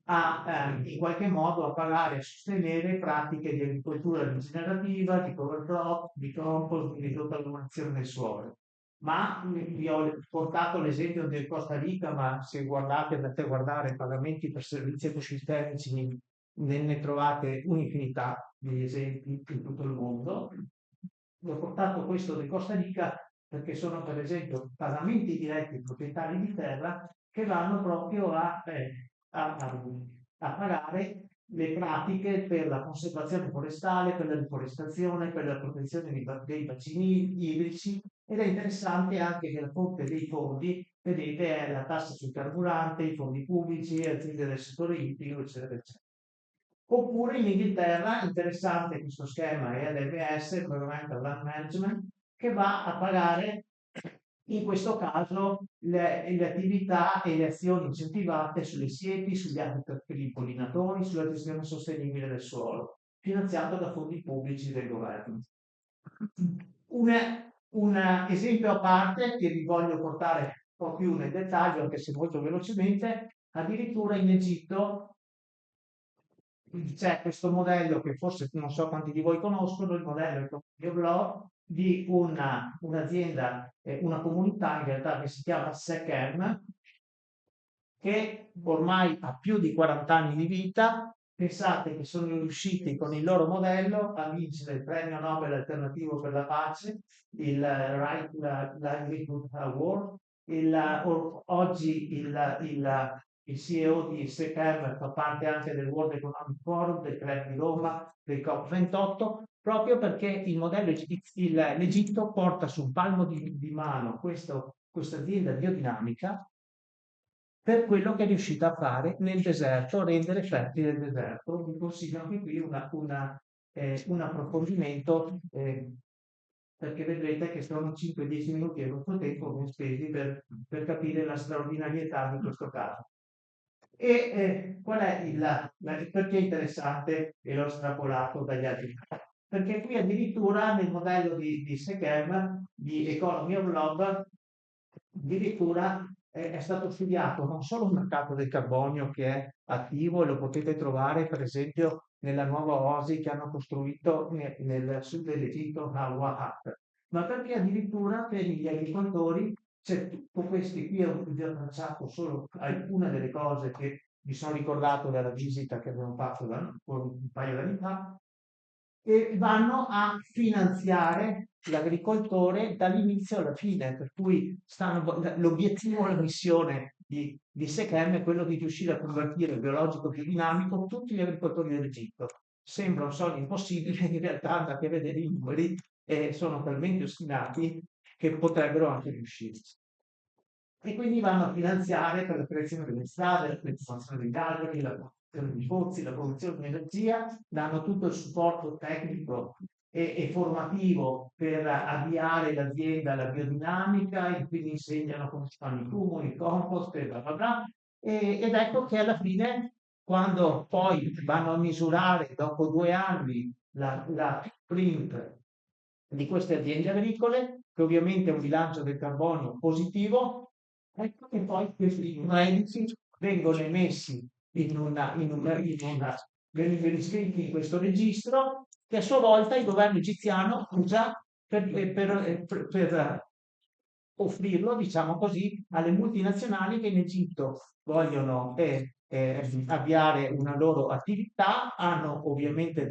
in qualche modo a pagare, a sostenere pratiche di agricoltura rigenerativa, di cover crop, di compost, di rivalutazione del suolo. Ma vi ho portato l'esempio del Costa Rica, ma se guardate, andate a guardare pagamenti per servizi ecosistemici, ne trovate un'infinità di esempi in tutto il mondo. Vi ho portato questo del Costa Rica perché sono per esempio pagamenti diretti ai proprietari di terra che vanno proprio a pagare le pratiche per la conservazione forestale, per la riforestazione, per la protezione dei bacini idrici, ed è interessante anche che la fonte dei fondi, vedete, è la tassa sul carburante, i fondi pubblici, aziende del settore ittico, eccetera, eccetera. Oppure in Inghilterra, interessante questo schema è l'EMS, Environmental Land Management, che va a pagare in questo caso le attività e le azioni incentivate sulle siepi, sugli habitat per i pollinatori, sulla gestione sostenibile del suolo, finanziato da fondi pubblici del governo. Un esempio a parte che vi voglio portare un po' più nel dettaglio, anche se molto velocemente, addirittura in Egitto c'è questo modello che forse non so quanti di voi conoscono, il modello Ecoblog di un'azienda, una comunità in realtà che si chiama SECEM, che ormai ha più di 40 anni di vita. Pensate che sono riusciti con il loro modello a vincere il premio Nobel alternativo per la pace, il Right Livelihood Award. Oggi il CEO di SECEM fa parte anche del World Economic Forum, del Club di Roma, del COP28, proprio perché il modello l'Egitto porta sul palmo di mano questa azienda biodinamica per quello che è riuscita a fare nel deserto, rendere fertile il deserto. Vi consiglio anche qui un approfondimento, perché vedrete che sono 5-10 minuti del vostro tempo ben spesi per capire la straordinarietà di questo caso. E qual è perché è interessante e l'ho estrapolato dagli altri? Perché qui addirittura nel modello di SECEM, di Economy of Love, addirittura è stato studiato non solo il mercato del carbonio che è attivo e lo potete trovare per esempio nella nuova oasi che hanno costruito nel sud dell'Egitto a Wahab, ma perché addirittura per gli agricoltori c'è tutto questo. Qui ho tracciato solo alcune delle cose che mi sono ricordato dalla visita che abbiamo fatto un paio d'anni fa, e vanno a finanziare l'agricoltore dall'inizio alla fine, per cui l'obiettivo, la missione di SECEM è quello di riuscire a convertire il biologico biodinamico tutti gli agricoltori dell'Egitto. sembra un sogno impossibile, in realtà andate a vedere i numeri e sono talmente ostinati che potrebbero anche riuscire. E quindi vanno a finanziare per la creazione delle strade, la coltivazione degli alberi, la produzione di pozzi, la produzione di energia, danno tutto il supporto tecnico e formativo per avviare l'azienda alla biodinamica, e quindi insegnano come si fanno i cumuli, i compost, e bla bla bla. Ed ecco che alla fine, quando poi vanno a misurare dopo 2 anni la footprint di queste aziende agricole, che ovviamente è un bilancio del carbonio positivo, ecco che poi questi crediti vengono emessi vengono iscritti in questo registro, che a sua volta il governo egiziano usa per offrirlo, diciamo così, alle multinazionali che in Egitto vogliono avviare una loro attività, hanno ovviamente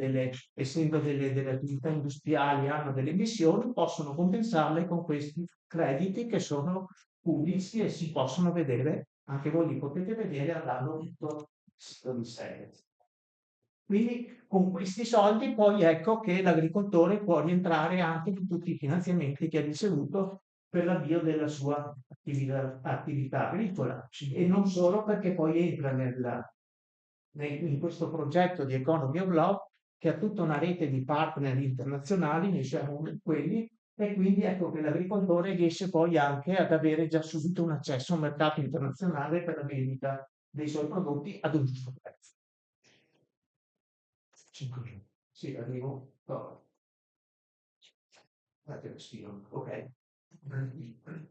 essendo delle attività industriali, hanno delle emissioni, possono compensarle con questi crediti che sono pubblici e si possono vedere, anche voi li potete vedere andando tutto sito di sé. Quindi con questi soldi poi ecco che l'agricoltore può rientrare anche in tutti i finanziamenti che ha ricevuto per l'avvio della sua attività agricola e non solo perché poi entra in questo progetto di Economy of Law che ha tutta una rete di partner internazionali, noi siamo uno di quelli, e quindi ecco che l'agricoltore riesce poi anche ad avere già subito un accesso a un mercato internazionale per la vendita dei suoi prodotti ad un giusto prezzo. 5 minuti. Sì, arrivo. Ok.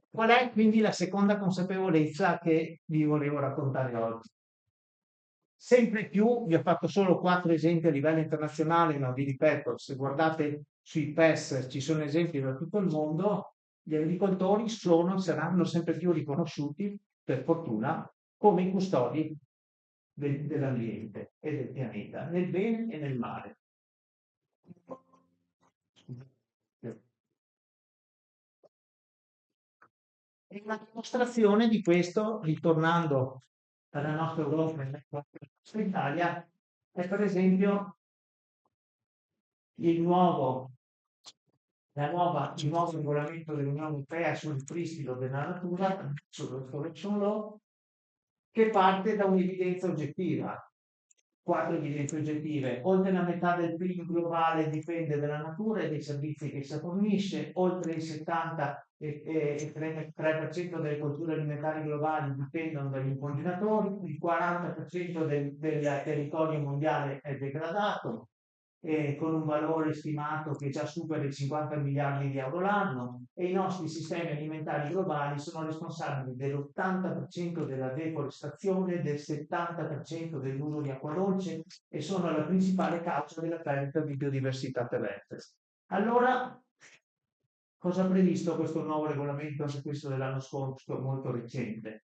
Qual è quindi la seconda consapevolezza che vi volevo raccontare oggi? Sempre più, vi ho fatto solo 4 esempi a livello internazionale, ma vi ripeto, se guardate sui PES ci sono esempi da tutto il mondo, gli agricoltori saranno sempre più riconosciuti, per fortuna, come i custodi dell'ambiente e del pianeta, nel bene e nel male. E una dimostrazione di questo, ritornando alla nostra Europa e alla nostra Italia, è per esempio il nuovo regolamento dell'Unione Europea sul ripristino della natura, sul Restoration Law, che parte da un'evidenza oggettiva. 4 evidenze oggettive: oltre la metà del PIL globale dipende dalla natura e dai servizi che essa fornisce, oltre il 73% delle colture alimentari globali dipendono dagli impollinatori, il 40% del territorio mondiale è degradato, con un valore stimato che già supera i 50 miliardi di euro l'anno, e i nostri sistemi alimentari globali sono responsabili dell'80% della deforestazione, del 70% dell'uso di acqua dolce e sono la principale causa della perdita di biodiversità terrestre. Allora, cosa ha previsto questo nuovo regolamento, anche questo dell'anno scorso, molto recente?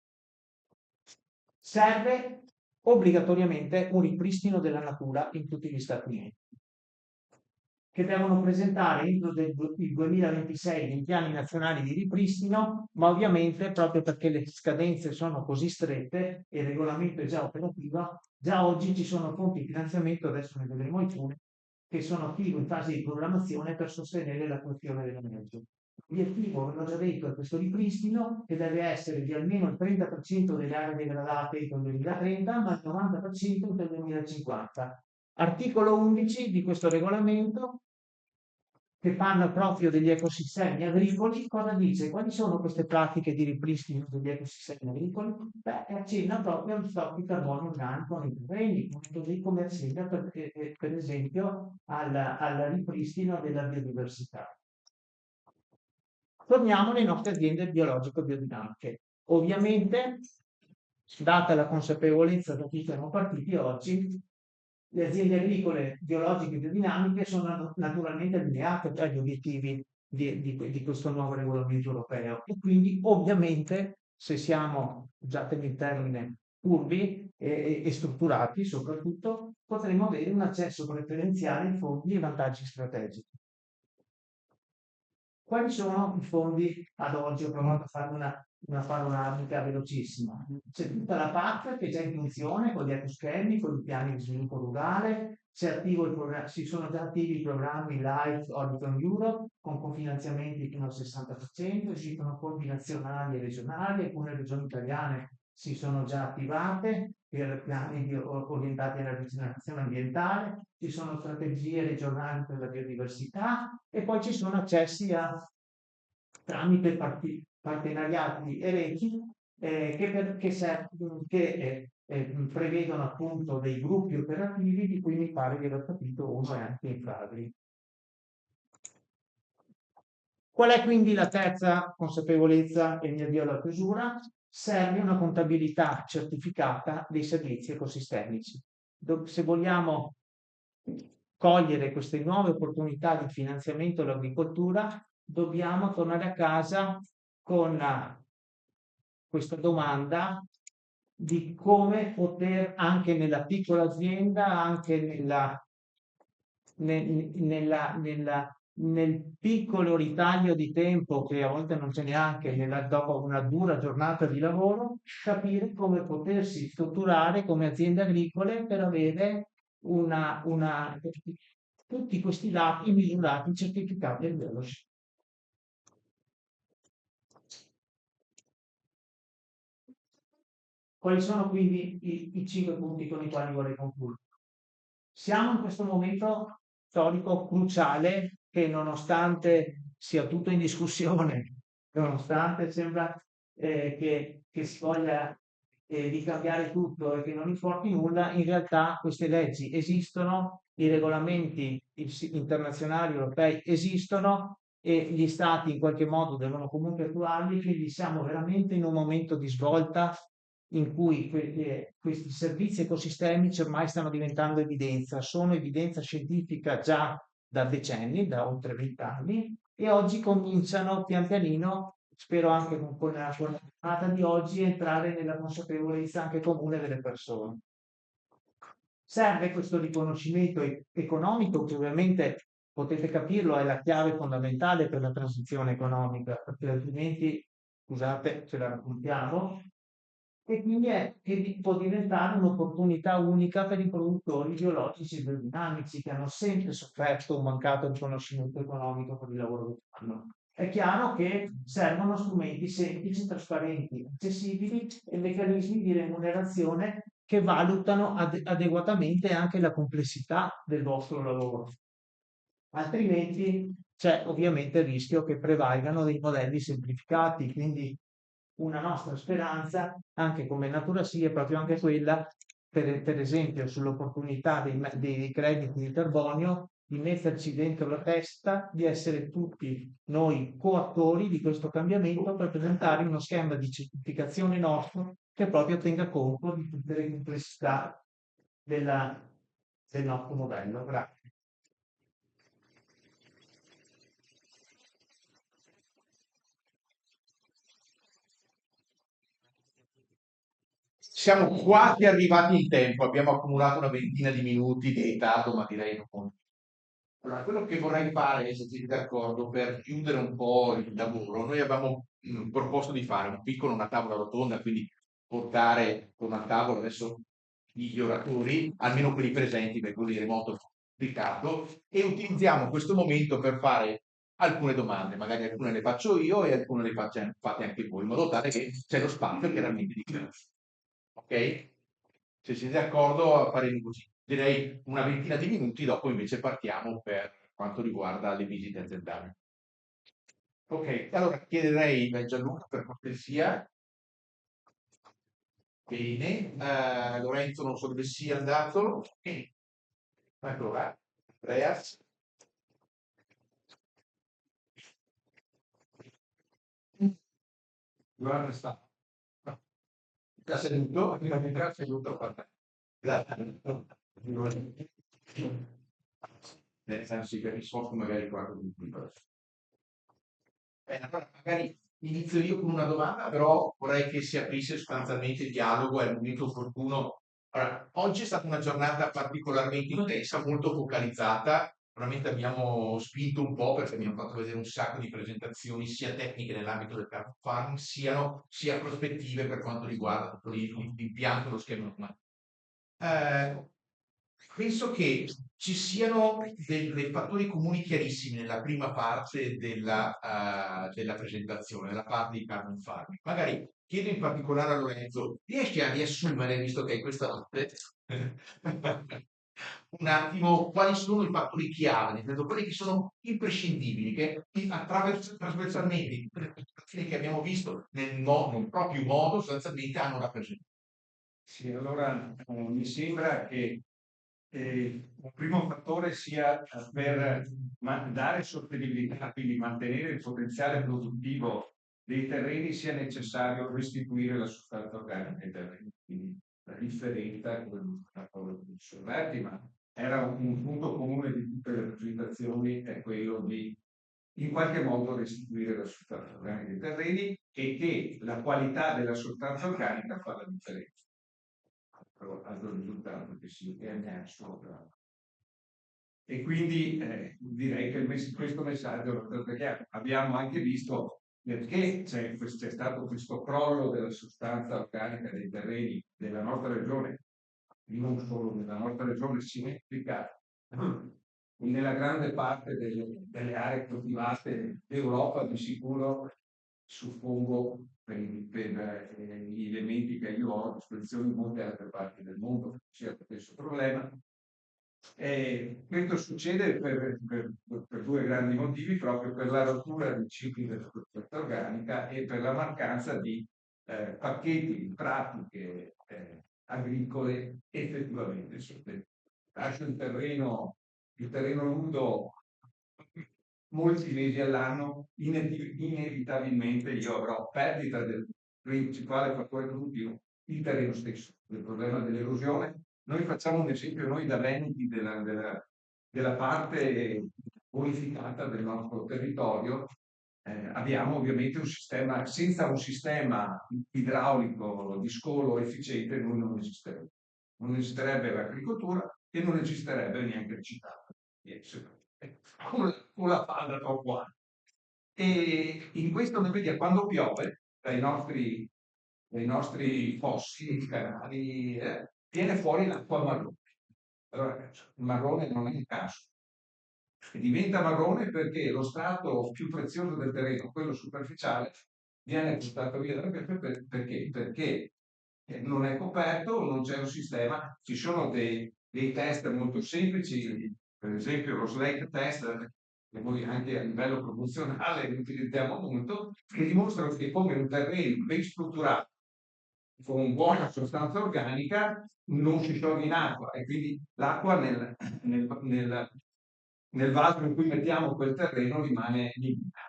Serve obbligatoriamente un ripristino della natura in tutti gli Stati Uniti, che devono presentare entro il 2026 dei piani nazionali di ripristino, ma ovviamente proprio perché le scadenze sono così strette e il regolamento è già operativo, già oggi ci sono fonti di finanziamento, adesso ne vedremo alcune, che sono attive in fase di programmazione per sostenere l'attuazione dell'energia. L'obiettivo, ve l'ho già detto, è questo ripristino, che deve essere di almeno il 30% delle aree degradate entro il 2030, ma il 90% entro il 2050. Articolo 11 di questo regolamento, che parla proprio degli ecosistemi agricoli. Cosa dice? Quali sono queste pratiche di ripristino degli ecosistemi agricoli? Beh, accenna proprio allo stock di carbonio organico nei terreni, così come accenna per esempio al ripristino della biodiversità. Torniamo alle nostre aziende biologico-biodinamiche. Ovviamente, data la consapevolezza da cui siamo partiti oggi, le aziende agricole biologiche e biodinamiche sono naturalmente allineate agli obiettivi di questo nuovo regolamento europeo, e quindi ovviamente, se siamo, usatemi il termine, curvi e strutturati soprattutto, potremo avere un accesso preferenziale ai fondi e vantaggi strategici. Quali sono i fondi ad oggi? Ho provato a fare una una panoramica velocissima. C'è tutta la PAC che è già in funzione con gli ecoschemi, con i piani di sviluppo rurale, si sono già attivi i programmi LIFE Horizon Europe con cofinanziamenti fino al 60%, esistono fondi nazionali e regionali, alcune regioni italiane si sono già attivate per piani orientati alla rigenerazione ambientale, ci sono strategie regionali per la biodiversità e poi ci sono accessi tramite partenariati e reti che prevedono appunto dei gruppi operativi di cui mi pare di aver capito uno è anche in Fragri. Qual è quindi la terza consapevolezza e mi avvio alla chiusura? Serve una contabilità certificata dei servizi ecosistemici. Se vogliamo cogliere queste nuove opportunità di finanziamento all'agricoltura, dobbiamo tornare a casa con questa domanda di come poter anche nella piccola azienda, anche nel piccolo ritaglio di tempo che a volte non c'è neanche dopo una dura giornata di lavoro, capire come potersi strutturare come aziende agricole per avere tutti questi dati misurati, certificati e veloci. Quali sono quindi i 5 punti con i quali vorrei concludere? Siamo in questo momento storico cruciale che nonostante sia tutto in discussione, nonostante sembra che si voglia ricambiare tutto e che non importi nulla, in realtà queste leggi esistono, i regolamenti internazionali europei esistono e gli stati in qualche modo devono comunque attuarli, quindi siamo veramente in un momento di svolta in cui questi servizi ecosistemici ormai stanno diventando evidenza, sono evidenza scientifica già da decenni, da oltre 20 anni, e oggi cominciano pian pianino, spero anche con la giornata di oggi, a entrare nella consapevolezza anche comune delle persone. Serve questo riconoscimento economico che ovviamente, potete capirlo, è la chiave fondamentale per la transizione economica, perché altrimenti, scusate, ce la raccontiamo, e quindi può diventare un'opportunità unica per i produttori biologici e biodinamici che hanno sempre sofferto un mancato riconoscimento economico per il lavoro che fanno. È chiaro che servono strumenti semplici, trasparenti, accessibili e meccanismi di remunerazione che valutano adeguatamente anche la complessità del vostro lavoro. Altrimenti c'è ovviamente il rischio che prevalgano dei modelli semplificati, quindi una nostra speranza, anche come Natura Sì, è proprio anche quella, per esempio, sull'opportunità dei crediti di carbonio, di metterci dentro la testa, di essere tutti noi coattori di questo cambiamento per presentare uno schema di certificazione nostro che proprio tenga conto di tutte le complessità del nostro modello. Grazie. Siamo quasi arrivati in tempo, abbiamo accumulato una ventina di minuti di ritardo, ma direi non. Allora, quello che vorrei fare, se siete d'accordo, per chiudere un po' il lavoro, noi avevamo proposto di fare una tavola rotonda, quindi portare con una tavola adesso gli oratori, almeno quelli presenti, perché così remoto complicato, e utilizziamo questo momento per fare alcune domande, magari alcune le faccio io e alcune le fate anche voi, in modo tale che c'è lo spazio chiaramente di chiarezza. Ok? Se siete d'accordo faremo così. Direi una ventina di minuti, dopo invece partiamo per quanto riguarda le visite aziendali. Ok, allora chiederei a Gianluca per cortesia. Bene, Lorenzo non so dove sia andato. Allora, Andreas. Guarda sta. Da seduto, grazie seduto. Grazie. Nel senso che risposto magari qualche punto. Bene, allora magari inizio io con una domanda, però vorrei che si aprisse sostanzialmente il dialogo, è il momento opportuno. Allora, oggi è stata una giornata particolarmente intensa, molto focalizzata veramente abbiamo spinto un po' perché abbiamo fatto vedere un sacco di presentazioni sia tecniche nell'ambito del carbon farming, sia prospettive per quanto riguarda tutto l'impianto, lo schema normativo. Penso che ci siano dei fattori comuni chiarissimi nella prima parte della presentazione, nella parte di carbon farming. Magari chiedo in particolare a Lorenzo, riesci a riassumere, visto che è questa notte, un attimo quali sono i fattori chiave, nel senso quelli che sono imprescindibili, che trasversalmente, in tutte le presentazioni che abbiamo visto nel proprio modo, sostanzialmente hanno rappresentato. Sì, allora mi sembra che un primo fattore sia per dare sostenibilità, quindi mantenere il potenziale produttivo dei terreni, sia necessario restituire la sostanza organica ai terreni. Quindi la differenza, come Sorberti, ma era un punto comune di tutte le presentazioni, è quello di in qualche modo restituire la sostanza organica ai terreni e che la qualità della sostanza organica fa la differenza. Altro risultato che si è emerso. E quindi direi che questo messaggio, perché abbiamo anche visto perché c'è stato questo crollo della sostanza organica dei terreni della nostra regione, non solo nella nostra regione, significa nella grande parte delle aree coltivate d'Europa, di sicuro, suppongo, per gli elementi che io ho a disposizione in molte altre parti del mondo, sia lo stesso problema. Questo succede per due grandi motivi, proprio per la rottura dei cicli della sostanza organica e per la mancanza di pacchetti di pratiche agricole effettivamente sostenibili. Lascio il terreno nudo molti mesi all'anno, inevitabilmente io avrò perdita del principale fattore produttivo, il terreno stesso, il problema dell'erosione. Noi facciamo un esempio, noi da veneti della parte bonificata del nostro territorio, abbiamo ovviamente un sistema, senza un sistema idraulico di scolo efficiente noi non esisterebbe. Non esisterebbe l'agricoltura e non esisterebbe neanche il città. Con la palla troppo alta. E in questo noi vediamo quando piove dai nostri fossi, i canali, viene fuori l'acqua marrone. Allora, il marrone non è un caso. Diventa marrone perché lo strato più prezioso del terreno, quello superficiale, viene portato via dalla pioggia perché non è coperto, non c'è un sistema, ci sono dei test molto semplici, per esempio lo Slake test, che noi anche a livello promozionale utilizziamo molto, che dimostrano che come un terreno ben strutturato, con buona sostanza organica, non si scioglie in acqua e quindi l'acqua nel vaso in cui mettiamo quel terreno rimane limpida.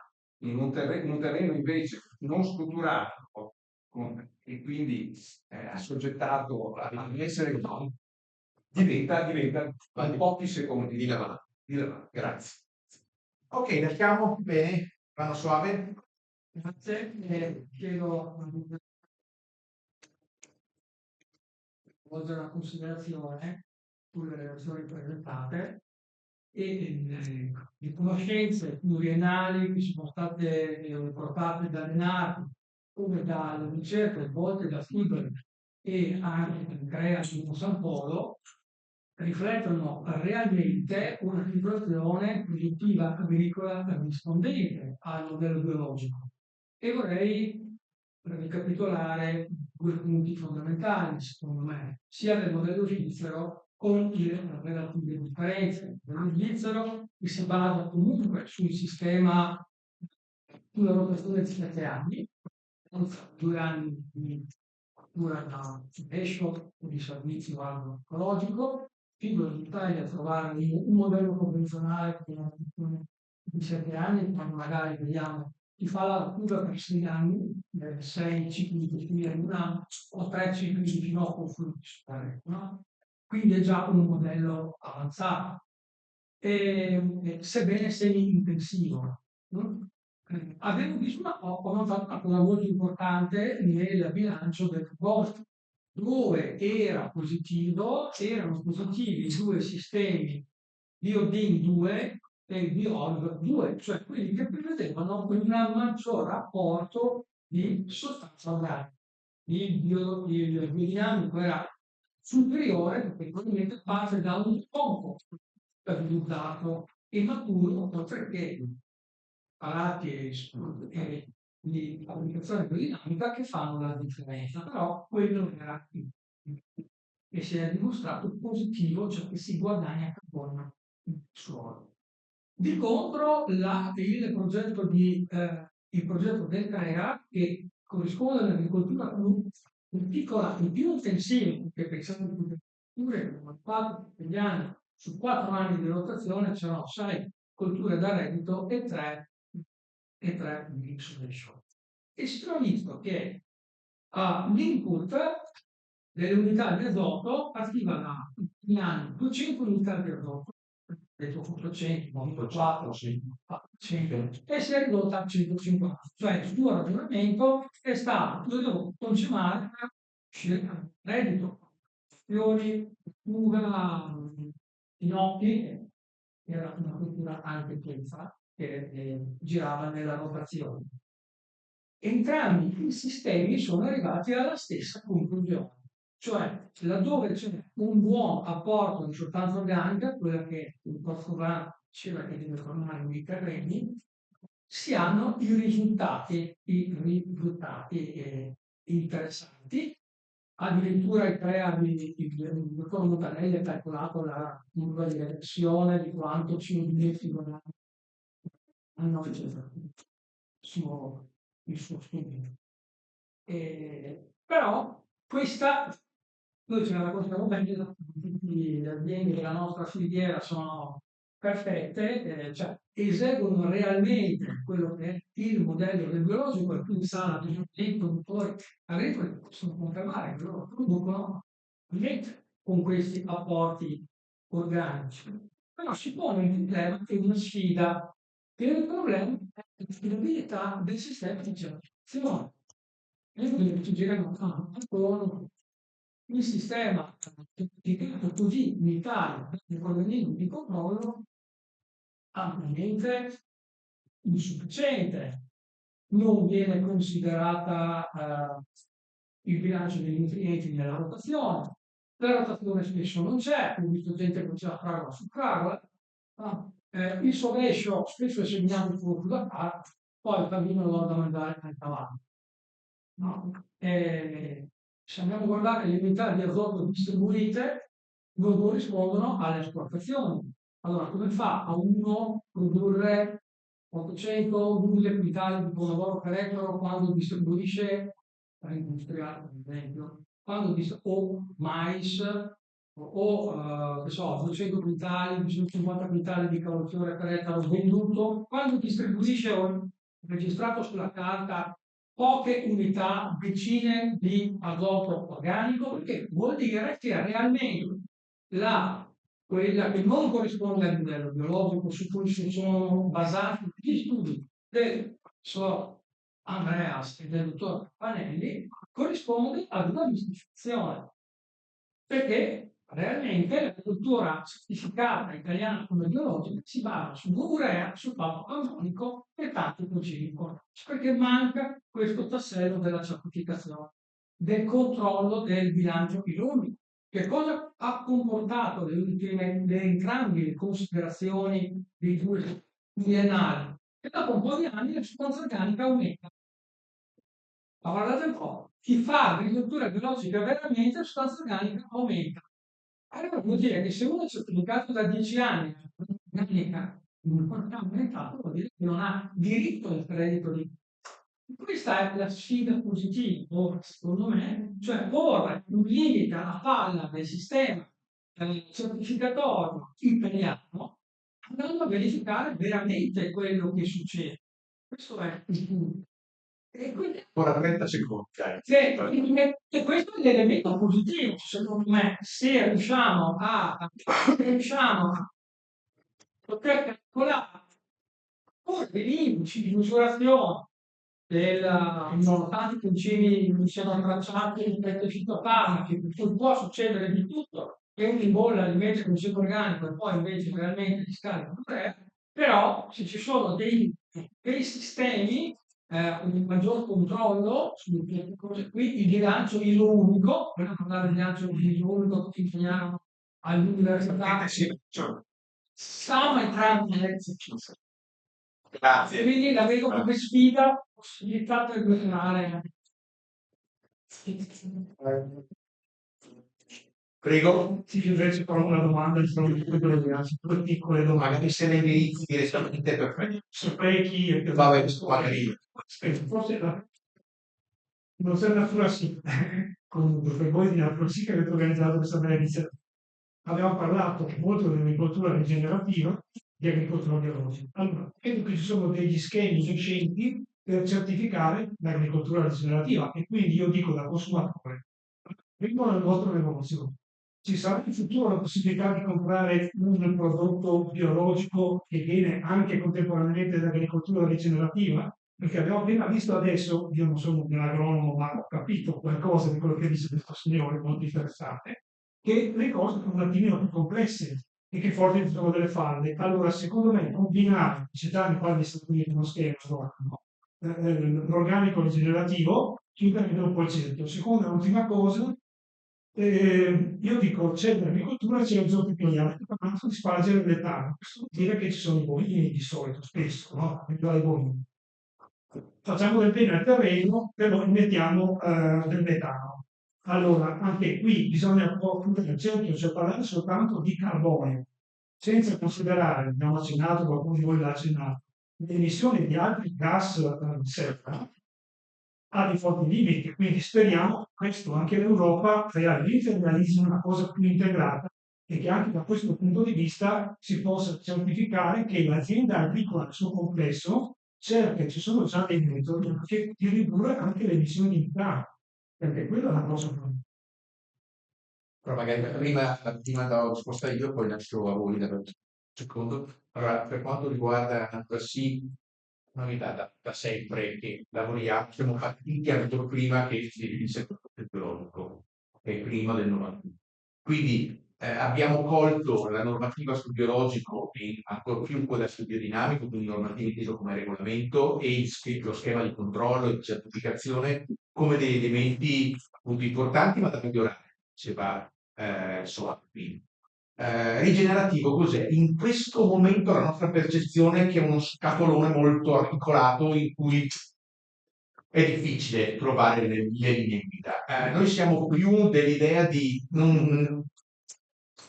In un terreno invece non strutturato e quindi assoggettato all'essere diventa in pochi secondi di lavare. Grazie. Ok, lasciamo bene, mano suave. Grazie, chiedo svolgere una considerazione sulle relazioni presentate e le conoscenze pluriennali che sono state portate dalle NARI come dalle ricerche svolte da FIBER e anche da CREA di San Polo riflettono realmente una situazione produttiva agricola rispondente al modello biologico. E vorrei ricapitolare due punti fondamentali, secondo me, sia del modello svizzero con le relative differenze. Il modello svizzero che si basa comunque sul sistema sulla rotazione di 7 anni, 2 anni di cura da pesce, di servizio agroecologico, fino in Italia a trovare un modello convenzionale di 7 anni, quando magari vediamo chi fa la cura per 6 anni, 6 cicli di pestimia in un anno, o 3 cicli di ginocchio frutti, no? Quindi è già un modello avanzato, sebbene semi-intensivo. No? Abbiamo visto una cosa molto importante nel bilancio del composto, dove erano positivi 2 sistemi Biodin 2 e Biolv 2, cioè quelli che prevedevano un maggior apporto di sostanza organica. Il biodinamico era superiore perché probabilmente parte da un compost risultato immaturo, oltre che apparati e di applicazione biodinamica che fanno la differenza, però quello era che si è dimostrato positivo, cioè che si guadagna carbonio nel suolo. Di contro, il progetto del CREA, che corrisponde all'agricoltura più piccola e più intensiva, perché pensando che le culture negli anni, su 4 anni di rotazione c'erano 6 colture da reddito e 3 di isolation. E si è visto che l'input delle unità di azoto partiva da negli anni 200 unità di azoto, detto 400, 400, 100, e si è ridotta a 150. Cioè il suo ragionamento è stato: io devo concimare reddito, fiori, uva, gnocchi, era una cultura anche pienza che girava nella rotazione. Entrambi i sistemi sono arrivati alla stessa conclusione, cioè laddove c'è un buon apporto di sostanza organica, quella che il prof. Urano diceva che deve formare nei terreni, si hanno i risultati interessanti. Addirittura il dottor Montanelli ha calcolato la curva di regressione di quanto CO2 hanno il suo studio. Però noi ce la raccontiamo bene, tutte le aziende della nostra filiera sono perfette, cioè eseguono realmente quello che è il modello del biologico, e quindi sanno che i produttori agricoli possono confermare che loro producono con questi apporti organici. Però si pone il problema che è una sfida, che il problema è l'affidabilità del sistema di certificazione. E quindi ci girano con il sistema certificato così in Italia, il organismo di controllo, ampiamente insufficiente. Non viene considerata il bilancio dei nutrienti nella rotazione. La rotazione spesso non c'è, ho visto gente che faceva fragola su fragola. Il sovescio spesso è segnato fuori da parte, poi il cammino lo da mandare al cavallo. No? Se andiamo a guardare le unità di azoto distribuite, non corrispondono alle esportazioni. Allora, come fa a uno produrre 800-1000 quintali di pomodoro per ettaro quando distribuisce industriale, per esempio, o mais, che so, 200 quintali, 250 quintali di cavolfiore per ettaro venduto, quando distribuisce o registrato sulla carta poche unità, decine di azoto organico, perché vuol dire che realmente quella che non corrisponde al livello biologico su cui si sono basati gli studi del professor Andreas e del dottor Panelli, corrisponde ad una mistificazione, perché realmente la cultura certificata italiana come biologica si basa sull'urea, sul fatto ammonico e tanto cosilico, perché manca questo tassello della certificazione, del controllo del bilancio chimico. Che cosa ha comportato entrambe le considerazioni dei due biennali? E dopo un po' di anni la sostanza organica aumenta. Ma guardate un po', chi fa agricoltura biologica veramente la sostanza organica aumenta. Allora vuol dire che se uno è certificato da 10 anni, l'organica non ha aumentato, vuol dire che non ha diritto al credito di. Questa è la sfida positiva, secondo me, cioè porre un limite alla falla del sistema certificatorio italiano, andando a verificare veramente quello che succede. Questo è il punto. E quindi, Ora 30 secondi. e questo è l'elemento positivo, secondo me, se riusciamo a poter calcolare degli indici di misurazione nonostante i principi che siano tracciati in questo citofarmaci, per cui può succedere di tutto, che in bolla li mette con cibo organico e poi invece realmente li scarica in urea, però se ci sono dei sistemi, un maggior controllo su queste cose qui, il bilancio ISO unico, per non parlare di bilancio ISO unico che insegniamo all'università, siamo entrambi Grazie. quindi la vedo come sfida, possibilità per governare. Prego. Sì, invece però una domanda sono due piccole domande. Magari se ne indirizzi direttamente perfetto. Sprechi e Vabbè, magari. forse non sei natura sì, comunque per voi di natura sì che avete organizzato questa bella iniziativa. Abbiamo parlato molto di agricoltura rigenerativa, di agricoltura biologica. Allora, credo che ci sono degli schemi recenti per certificare l'agricoltura rigenerativa e quindi io dico da consumatore, vengo nel vostro negozio, ci sarà in futuro la possibilità di comprare un prodotto biologico che viene anche contemporaneamente dall'agricoltura rigenerativa? Perché abbiamo appena visto adesso, io non sono un agronomo, ma ho capito qualcosa di quello che dice questo signore, molto interessante, che le cose sono un attimino più complesse e che forse ci sono delle falle. Allora, secondo me, combinare, città qua negli Stati Uniti uno schema, l'organico rigenerativo, chiudere un po' il cerchio. Seconda e ultima cosa, io dico, c'è l'agricoltura, c'è il gioco pioniere, che parlano di spargere il metano. Questo vuol dire che ci sono i bovini di solito, spesso, no? I bovini. Facciamo del bene al terreno, però mettiamo del metano. Allora, anche qui bisogna un po' chiudere il cerchio, cioè parlare soltanto di carbonio, senza considerare, abbiamo accennato, qualcuno di voi l'ha accennato, le emissioni di altri gas serra ha dei forti limiti, quindi speriamo che questo anche l'Europa realizzi una cosa più integrata e che anche da questo punto di vista si possa certificare che l'azienda agricola nel suo complesso cerca, ci sono già dei metodi di ridurre anche le emissioni di metano, perché quella è una cosa Però magari prima do risposta io, poi lascio a voi un secondo. Allora, per quanto riguarda sì, novità da sempre che lavoriamo, siamo partiti anche prima che si definisse il prodotto biologico, okay, prima del 91. Quindi abbiamo colto la normativa sul biologico e ancora più quella sul biodinamico, quindi normativa inteso come regolamento e lo schema di controllo e di certificazione come degli elementi appunto importanti ma da migliorare, diceva Soapi. Rigenerativo cos'è? In questo momento la nostra percezione è che è uno scatolone molto articolato in cui è difficile trovare le linee guida. Noi siamo più dell'idea di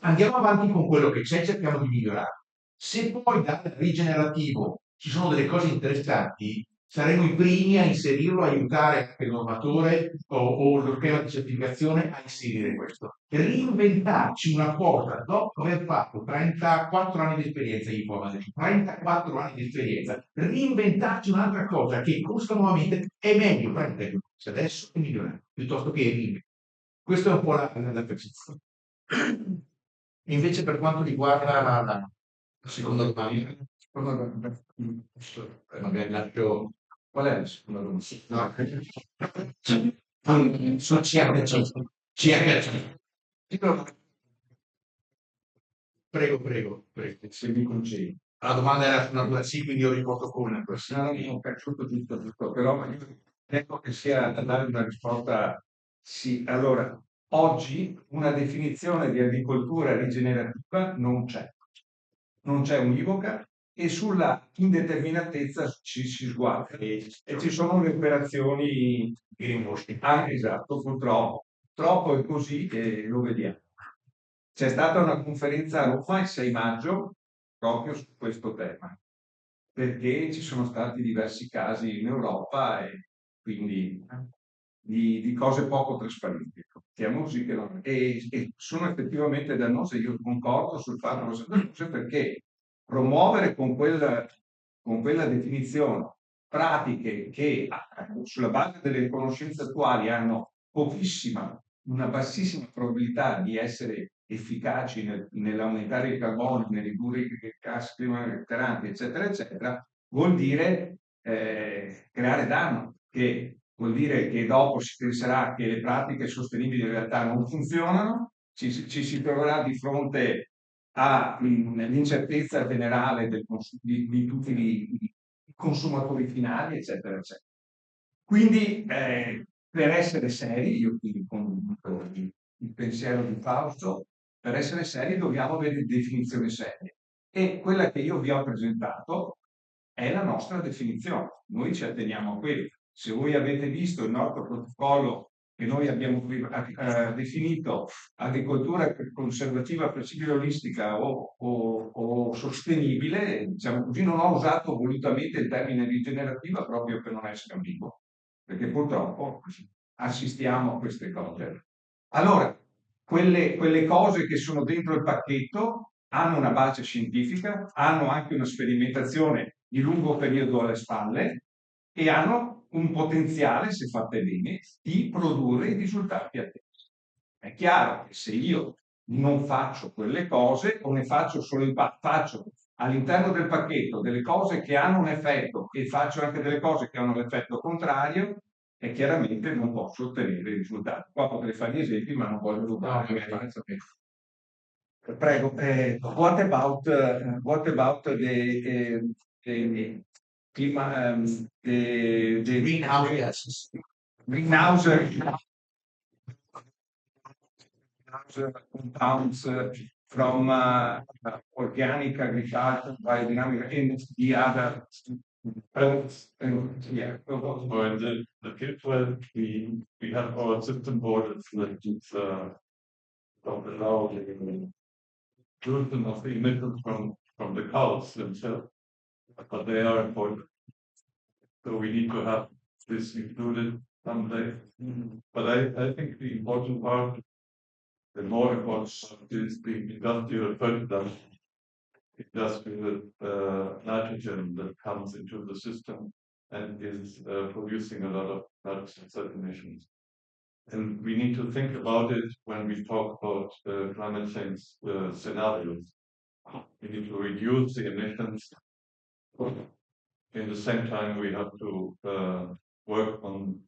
andiamo avanti con quello che c'è, cerchiamo di migliorare. Se poi dal rigenerativo ci sono delle cose interessanti, saremo i primi a inserirlo, a aiutare anche il normatore o lo schema di certificazione a inserire questo. Reinventarci una cosa dopo aver fatto 34 anni di esperienza, 34 anni di esperienza, reinventarci un'altra cosa che costa nuovamente è meglio prendere adesso e migliorare, piuttosto che reinventare. Questa è un po' la percezione. Invece per quanto riguarda la seconda domanda, magari lascio. Qual è la seconda domanda? No. Sul CHC. Prego, se mi concedi. La domanda era sulla natura sì, quindi io riporto come una persona. No, giusto, però io penso che sia da dare una risposta sì. Allora, oggi una definizione di agricoltura rigenerativa non c'è. Non c'è univoca e sulla indeterminatezza ci si sguarda e ci sono le operazioni greenwashing. Esatto, purtroppo. Troppo è così e lo vediamo. C'è stata una conferenza a Roma il 6 maggio proprio su questo tema, perché ci sono stati diversi casi in Europa e quindi di cose poco trasparenti. Così che e sono effettivamente dannose. Io concordo sul fatto che sono dannose perché promuovere con quella definizione pratiche che sulla base delle conoscenze attuali hanno una bassissima probabilità di essere efficaci nell'aumentare il carbonio, nel ridurre i gas climalteranti, eccetera, eccetera, vuol dire creare danno, che vuol dire che dopo si penserà che le pratiche sostenibili in realtà non funzionano, ci si troverà di fronte all'incertezza generale di tutti i consumatori finali, eccetera, eccetera. Quindi, per essere seri, io quindi condivido il pensiero di Fausto, per essere seri dobbiamo avere definizioni serie. E quella che io vi ho presentato è la nostra definizione. Noi ci atteniamo a quello. Se voi avete visto il nostro protocollo che noi abbiamo definito agricoltura conservativa, flessibile, olistica o sostenibile, diciamo così, non ho usato volutamente il termine rigenerativa proprio per non essere ambiguo, perché purtroppo assistiamo a queste cose. Allora, quelle cose che sono dentro il pacchetto hanno una base scientifica, hanno anche una sperimentazione di lungo periodo alle spalle e hanno un potenziale, se fatte bene, di produrre i risultati attesi. È chiaro che se io non faccio quelle cose o ne faccio solo faccio all'interno del pacchetto delle cose che hanno un effetto e faccio anche delle cose che hanno l'effetto contrario, e chiaramente non posso ottenere i risultati. Qua potrei fare gli esempi, ma non voglio rubare. Prego. What about the Greenhouse gases. greenhouse compounds from organic agriculture, biodynamic, and the other. Yeah. Well, in the field where we have our system board that don't allow the pollution of the emissions from the cows themselves, but they are important. So we need to have this included someday. But I think the important part, the more important part is the industrial fertilizer, industrial nitrogen that comes into the system and is producing a lot of nitrogen emissions. And we need to think about it when we talk about climate change scenarios. We need to reduce the emissions. In the same time, we have to work on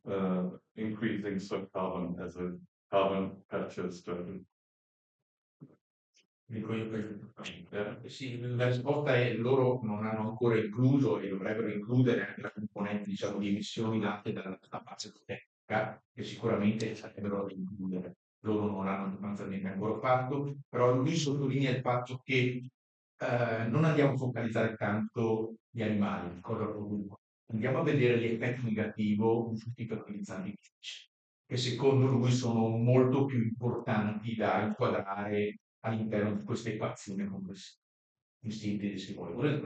increasing soil carbon as a carbon capture strategy. Sì, la risposta è loro non hanno ancora incluso e dovrebbero includere anche la componente, diciamo, di emissioni date dalla base tecnica, che sicuramente sarebbero da includere. Loro non l'hanno sostanzialmente ancora fatto, però lui sottolinea il fatto che non andiamo a focalizzare tanto gli animali, cosa producono. Andiamo a vedere gli effetti negativi di tutti i fertilizzanti chimici, che secondo lui sono molto più importanti da inquadrare all'interno di questa equazione complessiva. In sintesi, se vuole.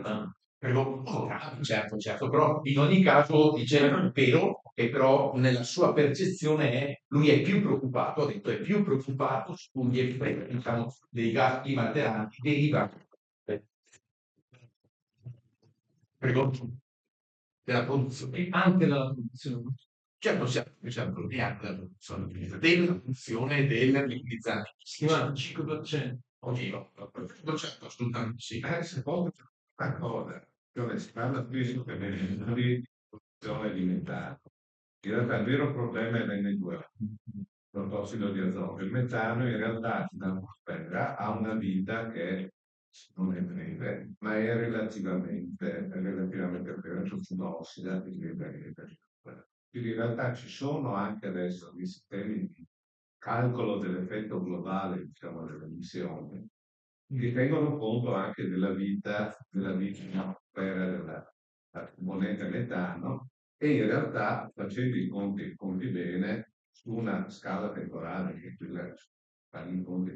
Certo, però in ogni caso dice vero, e però nella sua percezione lui è più preoccupato, ha detto è più preoccupato sugli effetti, diciamo, dei gas climalteranti derivanti della produzione e anche dalla produzione. Certo, siamo anche la produzione della funzione del liquidizzante. 5%. Certo, assolutamente sì. Secondo una cosa, dove si parla spesso di produzione alimentare. In realtà il vero problema è l'N2O, l'ossido di azoto. Il metano in realtà nell'atmosfera ha una vita che non è breve, ma è relativamente breve, cioè sull'ossida di quindi in realtà ci sono anche adesso dei sistemi di calcolo dell'effetto globale, diciamo, delle emissioni, che tengono conto anche della vita in atmosfera della componente metano e in realtà facendo i conti bene su una scala temporale che è quella fare i conti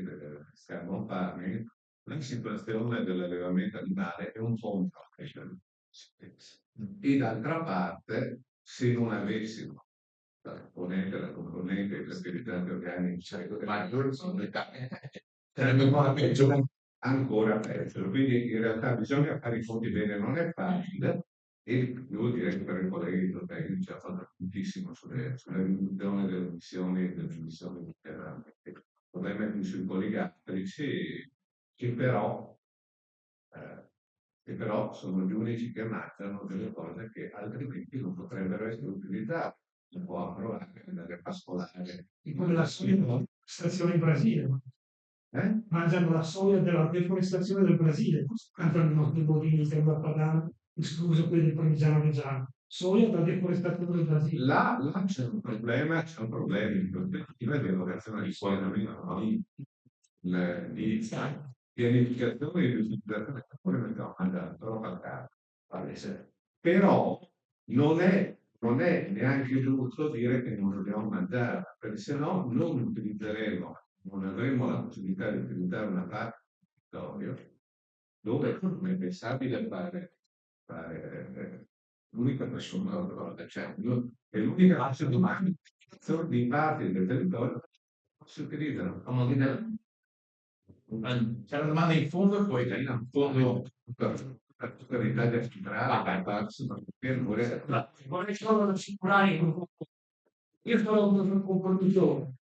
del carbon farming, la situazione dell'allevamento animale è un po' e d'altra parte se non avessimo la componente dei fertilizzanti organici ancora peggio. Quindi in realtà bisogna fare i conti bene, non è facile, e devo dire che per i colleghi tecnici ha fatto tantissimo sulla riduzione delle emissioni interane. Il problema è più sui poligastrici che però sono gli unici che mangiano delle cose che altrimenti non potrebbero essere utilizzate. Si può provare a andare a pascolare. Come la soia. Stazione in Brasile, mangiano la soia della deforestazione del Brasile, cantano i nostri bovini che hanno pagare, escluso quelli del Parmigiano Reggiano. Soia da deforestazione del Brasile. Là c'è un problema in prospettiva di erogazione di soia di pianificazione di utilizzazione poi abbiamo mandato a casa. Però non è neanche giusto dire che non dobbiamo mandare, perché se no non avremo la possibilità di utilizzare una parte del territorio dove non è pensabile fare l'unica persona, cioè è l'unica parte di parti del territorio che si utilizzano. C'è una domanda in fondo e poi in fondo Per l'Italia centrale, Vorrei solo assicurare io sono un produttore,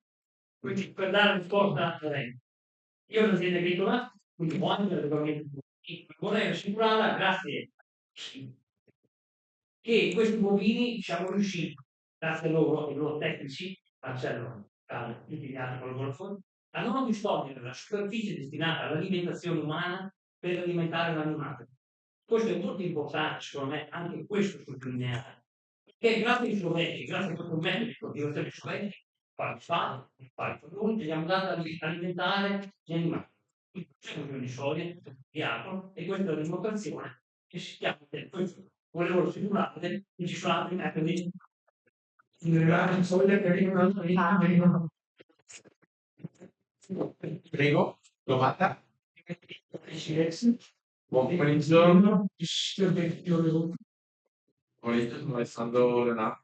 quindi per dare risposta a lei. Io sono un'azienda agricola, quindi ho anche il regolamento. Vorrei assicurarla, grazie, che questi bovini siamo riusciti, grazie a loro e ai loro tecnici, Marcello, tutti gli altri collaboratori, a non distogliere la superficie destinata all'alimentazione umana per alimentare l'animale. Questo è molto importante, secondo me, anche questo sottolineare. Perché grazie ai sloveni, grazie a questo metodo di coltivazione sloveni, fare produtti, gli abbiamo dato ad alimentare gli animali. Quindi c'è un milione di soia, di altro, e questa è la dimostrazione che si chiama questo. Volevo assicurare che ci sono altri metodi di regolare soia che arrivano. Prego, domanda. Buon pomeriggio. Sono Alessandro Leonardo.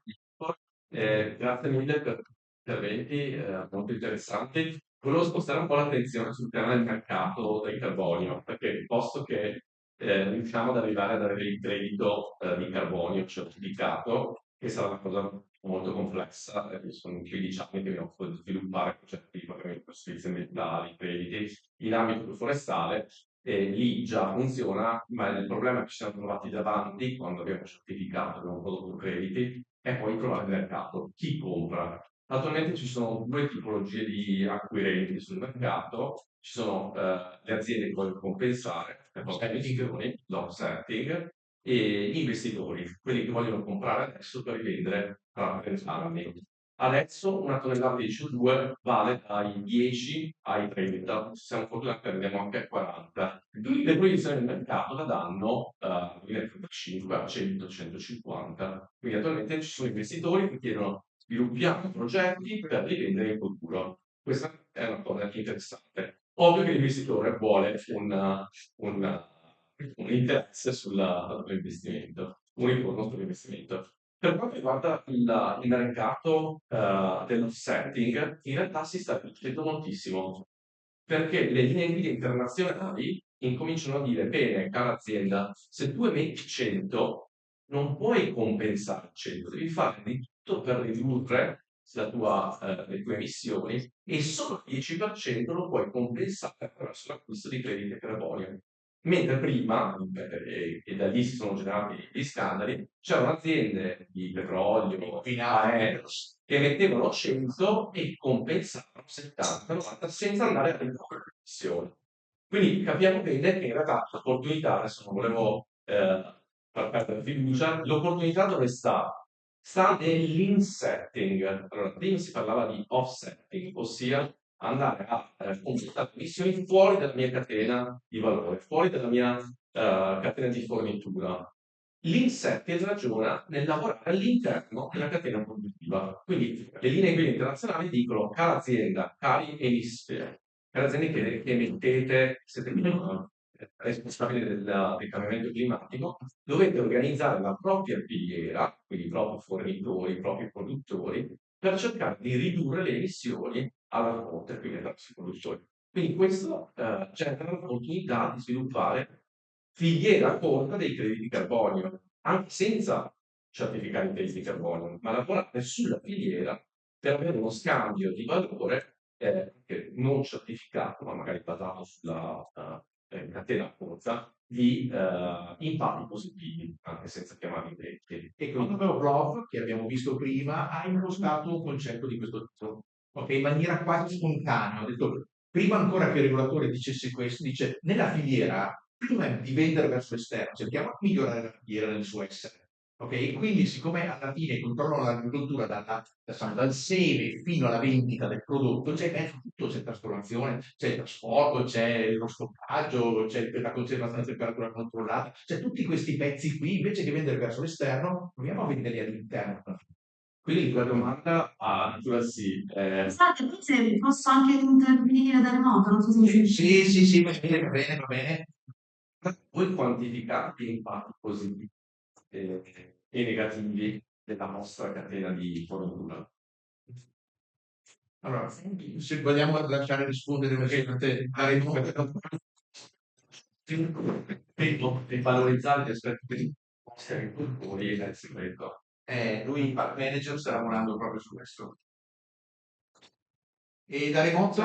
Grazie mille per gli interventi molto interessanti. Volevo spostare un po' l'attenzione sul tema del mercato del carbonio, perché posto che riusciamo ad arrivare ad avere il credito di carbonio certificato, che sarà una cosa molto complessa, sono 15 anni che mi occupo di sviluppare progetti di pagamento per servizi ambientali, crediti in ambito forestale, e lì già funziona, ma il problema che ci siamo trovati davanti quando abbiamo certificato, abbiamo prodotto crediti, è poi trovare il mercato. Chi compra? Attualmente ci sono due tipologie di acquirenti sul mercato, ci sono le aziende che vogliono compensare le proprie emissioni, l'offsetting, e gli investitori, quelli che vogliono comprare adesso per rivendere tra 30 anni. Adesso una tonnellata di CO2 vale dai 10 ai 30, se siamo fortunati arriviamo anche a 40. Le proiezioni del mercato la danno nel 2035 a 100-150. Quindi attualmente ci sono investitori che chiedono sviluppiamo progetti per rivendere in futuro. Questa è una cosa interessante. Ovvio che l'investitore vuole un interesse sull'investimento, un ritorno sull'investimento. Per quanto riguarda il mercato dell'offsetting, in realtà si sta crescendo moltissimo, perché le linee guida internazionali incominciano a dire, bene, cara azienda, se tu emetti 100, non puoi compensare 100, devi fare di tutto per ridurre le tue emissioni e solo il 10% lo puoi compensare attraverso l'acquisto di crediti carbonio. Mentre prima, e da lì si sono generati gli scandali, c'erano aziende di petrolio, aereo, che mettevano 100 e compensavano 70-90 senza andare a ridurre le emissioni. Quindi capiamo bene che in realtà l'opportunità, adesso non volevo far perdere fiducia, l'opportunità dove sta? Sta nell'insetting. Allora, prima si parlava di offsetting, ossia andare a completare emissioni fuori dalla mia catena di valore, fuori dalla mia catena di fornitura. L'insetting ragiona nel lavorare all'interno della catena produttiva. Quindi le linee guida internazionali dicono, cara azienda, cari emisferi, care aziende che emettete, siete responsabili del cambiamento climatico, dovete organizzare la propria filiera, quindi i propri fornitori, i propri produttori, per cercare di ridurre le emissioni alla fonte, quindi ai nostri produttori. Quindi questo genera l'opportunità di sviluppare filiera corta dei crediti carbonio, anche senza certificare i crediti carbonio, ma lavorare sulla filiera per avere uno scambio di valore non certificato, ma magari basato sulla catena corta, di impatti positivi, anche senza chiamarli crediti. E con il numero prof che abbiamo visto prima ha impostato un concetto di questo tipo. ok, in maniera quasi spontanea. Ho detto, prima ancora che il regolatore dicesse questo, dice, nella filiera, prima di vendere verso l'esterno, cerchiamo di migliorare la filiera nel suo essere. Ok, quindi siccome alla fine controllano l'agricoltura dal seme fino alla vendita del prodotto, c'è mezzo tutto, c'è trasformazione, c'è il trasporto, c'è lo stoccaggio, c'è la conservazione a temperatura controllata, c'è tutti questi pezzi qui, invece che vendere verso l'esterno, proviamo a venderli all'interno. Quindi la domanda a natura sì. Scusate, poi se posso anche intervenire da remoto, non so se mi sentite. Sì, va bene, va bene. Voi quantificate gli impatti positivi e negativi della nostra catena di fornitura? Allora, se vogliamo lasciare rispondere urgente a remoto. E valorizzare gli aspetti dei nostri agricoltori è il segreto. Lui, il park manager, sta lavorando proprio su questo. E da remoto,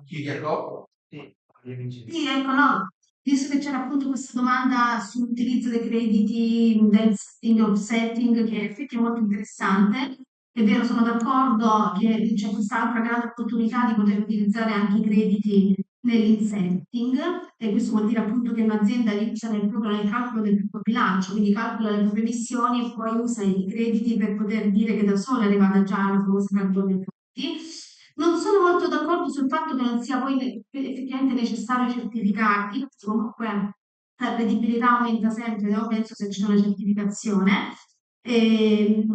Kiriakov? Sì, ecco, no, visto che c'era appunto questa domanda sull'utilizzo dei crediti del setting e offsetting, che effettivamente è molto interessante. È vero, sono d'accordo che c'è questa altra grande opportunità di poter utilizzare anche i crediti nell'insetting, e questo vuol dire appunto che un'azienda inizia proprio nel calcolo del proprio bilancio, quindi calcola le proprie emissioni e poi usa i crediti per poter dire che da sola è arrivata già alla famosa calcolo dei profitti. Non sono molto d'accordo sul fatto che non sia poi effettivamente necessario certificarli, perché comunque la credibilità aumenta sempre, no? Penso se c'è una certificazione. E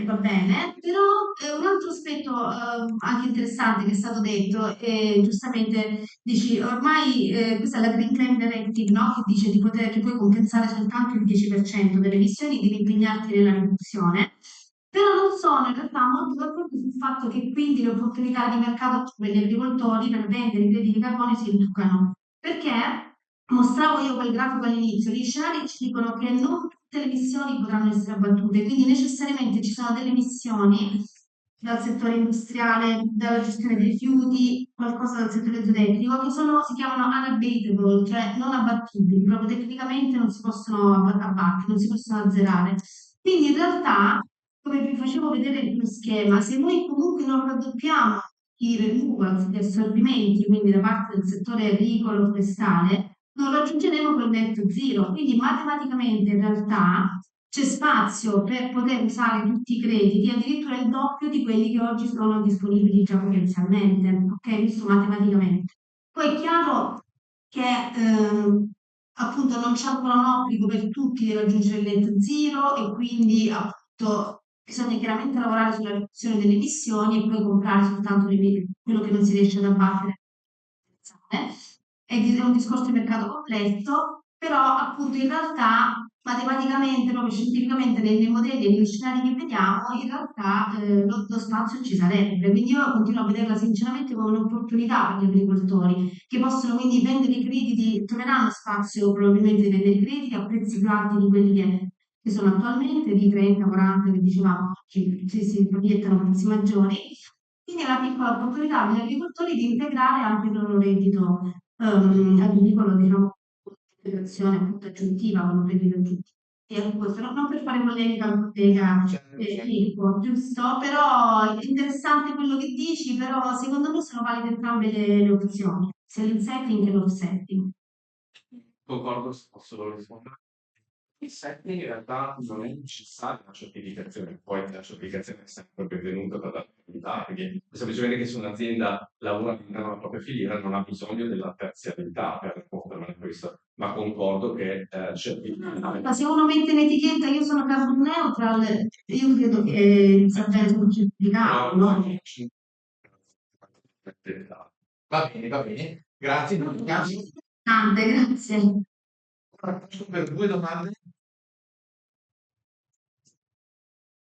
va bene, però un altro aspetto anche interessante che è stato detto, e giustamente dici ormai questa è la Green Claim Directive, no? Che dice che puoi compensare soltanto il 10% delle emissioni, devi impegnarti nella riduzione. Però non sono in realtà molto d'accordo sul fatto che quindi le opportunità di mercato per gli agricoltori per vendere i crediti di carbone si riducano. Perché mostravo io quel grafico all'inizio, gli scenari ci dicono che non tutte le emissioni potranno essere abbattute, quindi necessariamente ci sono delle emissioni dal settore industriale, dalla gestione dei rifiuti, qualcosa dal settore zootecnico, che si chiamano unabatable, cioè non abbattibili, proprio tecnicamente non si possono abbattere, non si possono azzerare. Quindi in realtà, come vi facevo vedere lo schema, se noi comunque non raddoppiamo i removals, gli assorbimenti, quindi da parte del settore agricolo, forestale, non raggiungeremo quel netto zero. Quindi matematicamente in realtà c'è spazio per poter usare tutti i crediti, addirittura il doppio di quelli che oggi sono disponibili già potenzialmente, ok? Questo matematicamente. Poi è chiaro che appunto non c'è ancora un obbligo per tutti di raggiungere il net zero e quindi appunto bisogna chiaramente lavorare sulla riduzione delle emissioni e poi comprare soltanto quello che non si riesce ad abbattere. È un discorso di mercato complesso, però appunto in realtà matematicamente, proprio scientificamente nei modelli e negli scenari che vediamo, in realtà lo spazio ci sarebbe. Quindi io continuo a vederla sinceramente come un'opportunità per gli agricoltori, che possono quindi vendere i crediti, troveranno spazio probabilmente di vendere i crediti a prezzi più alti di quelli che sono attualmente, di 30, 40, che dicevamo, si proiettano prezzi maggiori. Quindi è una piccola opportunità per gli agricoltori di integrare anche il loro reddito agricolo, diciamo, con un'integrazione appunto aggiuntiva, con un reddito aggiuntivo. E anche questo, non per fare polemica al collega Filippo, giusto? Però è interessante quello che dici, però secondo me sono valide entrambe le opzioni, sia l'insetting che l'offsetting. Concordo, se posso rispondere. Il setting in realtà non è necessaria una certificazione, poi la certificazione è sempre benvenuta dall'attività, perché semplicemente che se un'azienda lavora all'interno della propria filiera non ha bisogno della terziabilità per confermare questo, ma concordo che Ma se uno mette in etichetta io sono carbon neutral, io credo che sia ben certificato, no? Va bene, grazie. Tante, grazie. Per 2 domande.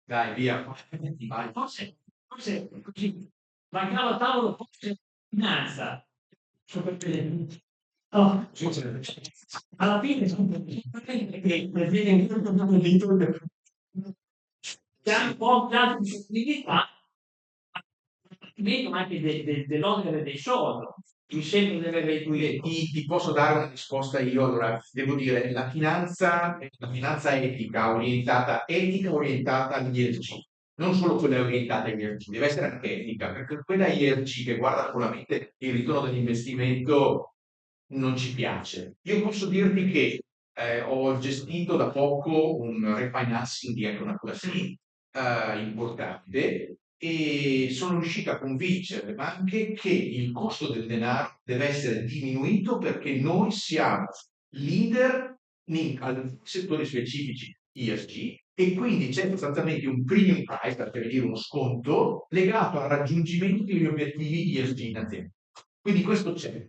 Dai, via. Vai. Forse così, mancava a tavolo, forse finanza. Oh, alla fine sono che le aziende che hanno un po' più di possibilità, ma anche dell'onere dei soldi. Mi sembra di avere Ti posso dare una risposta io, allora devo dire la finanza etica orientata agli ESG non solo quella orientata ai ESG, deve essere anche etica, perché quella ESG che guarda solamente il ritorno dell'investimento non ci piace. Io posso dirti che ho gestito da poco un refinancing di una così importante e sono riuscito a convincere le banche che il costo del denaro deve essere diminuito perché noi siamo leader in alcuni settori specifici ESG e quindi c'è sostanzialmente un premium price, per dire uno sconto, legato al raggiungimento degli obiettivi ESG in azienda. Quindi questo c'è.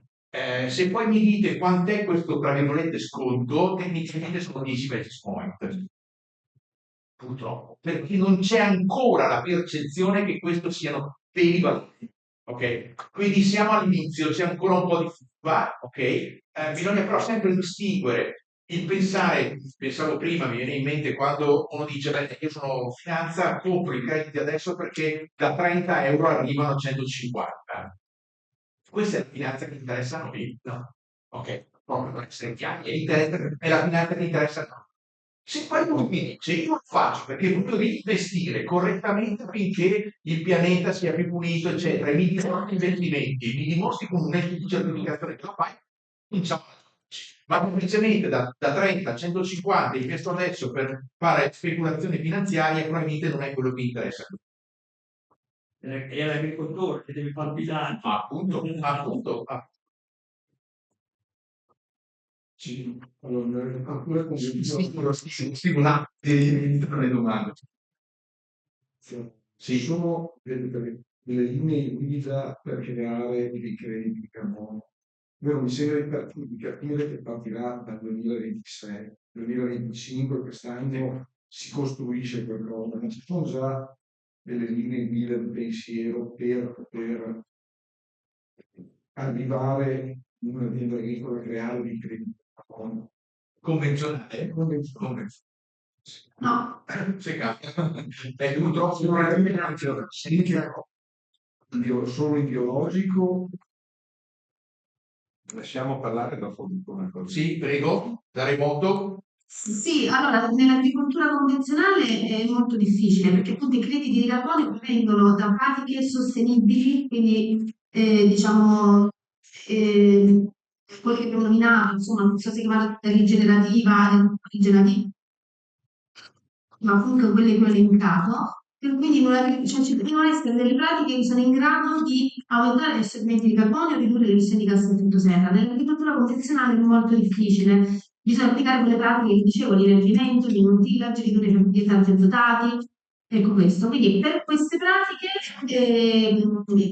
Se poi mi dite quant'è questo, tra virgolette, sconto, tecnicamente sono 10 basis point. Purtroppo, perché non c'è ancora la percezione che questo siano veri valori. Ok? Quindi siamo all'inizio, c'è ancora un po' di furba, ok? Bisogna però sempre distinguere il pensare, pensavo prima, mi viene in mente quando uno dice, beh, io sono finanza, compro i crediti adesso perché da 30 euro arrivano a 150. Questa è la finanza che interessa a noi? No. Ok, proprio per essere chiari, è la finanza che interessa a noi. Se poi lui mi dice, io lo faccio perché voglio reinvestire correttamente affinché il pianeta sia più pulito, eccetera, e mi dimostri investimenti, mi dimostri con un ente di certificazione che lo fai, cominciamo a farci. Ma semplicemente da 30 a 150 investo adesso per fare speculazioni finanziarie, probabilmente non è quello che interessa. È l'agricoltore che deve fare il bilancio. Appunto. Sì, allora, ancora con stimolare le domande. Sì. Sono delle linee guida per creare dei crediti di carbonio. Mi sembra di capire che partirà dal 2026, 2025, quest'anno si costruisce qualcosa, ma ci sono già delle linee guida di pensiero per poter arrivare in un'azienda agricola a creare dei crediti di carbonio. Convenzionale? No. Se cambia. Purtroppo solo in biologico. Lasciamo parlare dopo una cosa. Sì, prego, da remoto. Sì, allora nell'agricoltura convenzionale è molto difficile perché appunto i crediti di carbonio provengono da pratiche sostenibili, quindi diciamo quello che abbiamo nominato, insomma, non so se chiamata rigenerativa, ma comunque quello che ho elencato, e quindi ci devono essere delle pratiche che sono in grado di aumentare gli assorbimenti di carbonio e ridurre le emissioni di gas a effetto serra. Nell'agricoltura convenzionale è molto difficile, bisogna applicare quelle pratiche che dicevo, di innervimento, di non-tillage, ridurre i fertilizzanti azotati, ecco questo. Quindi per queste pratiche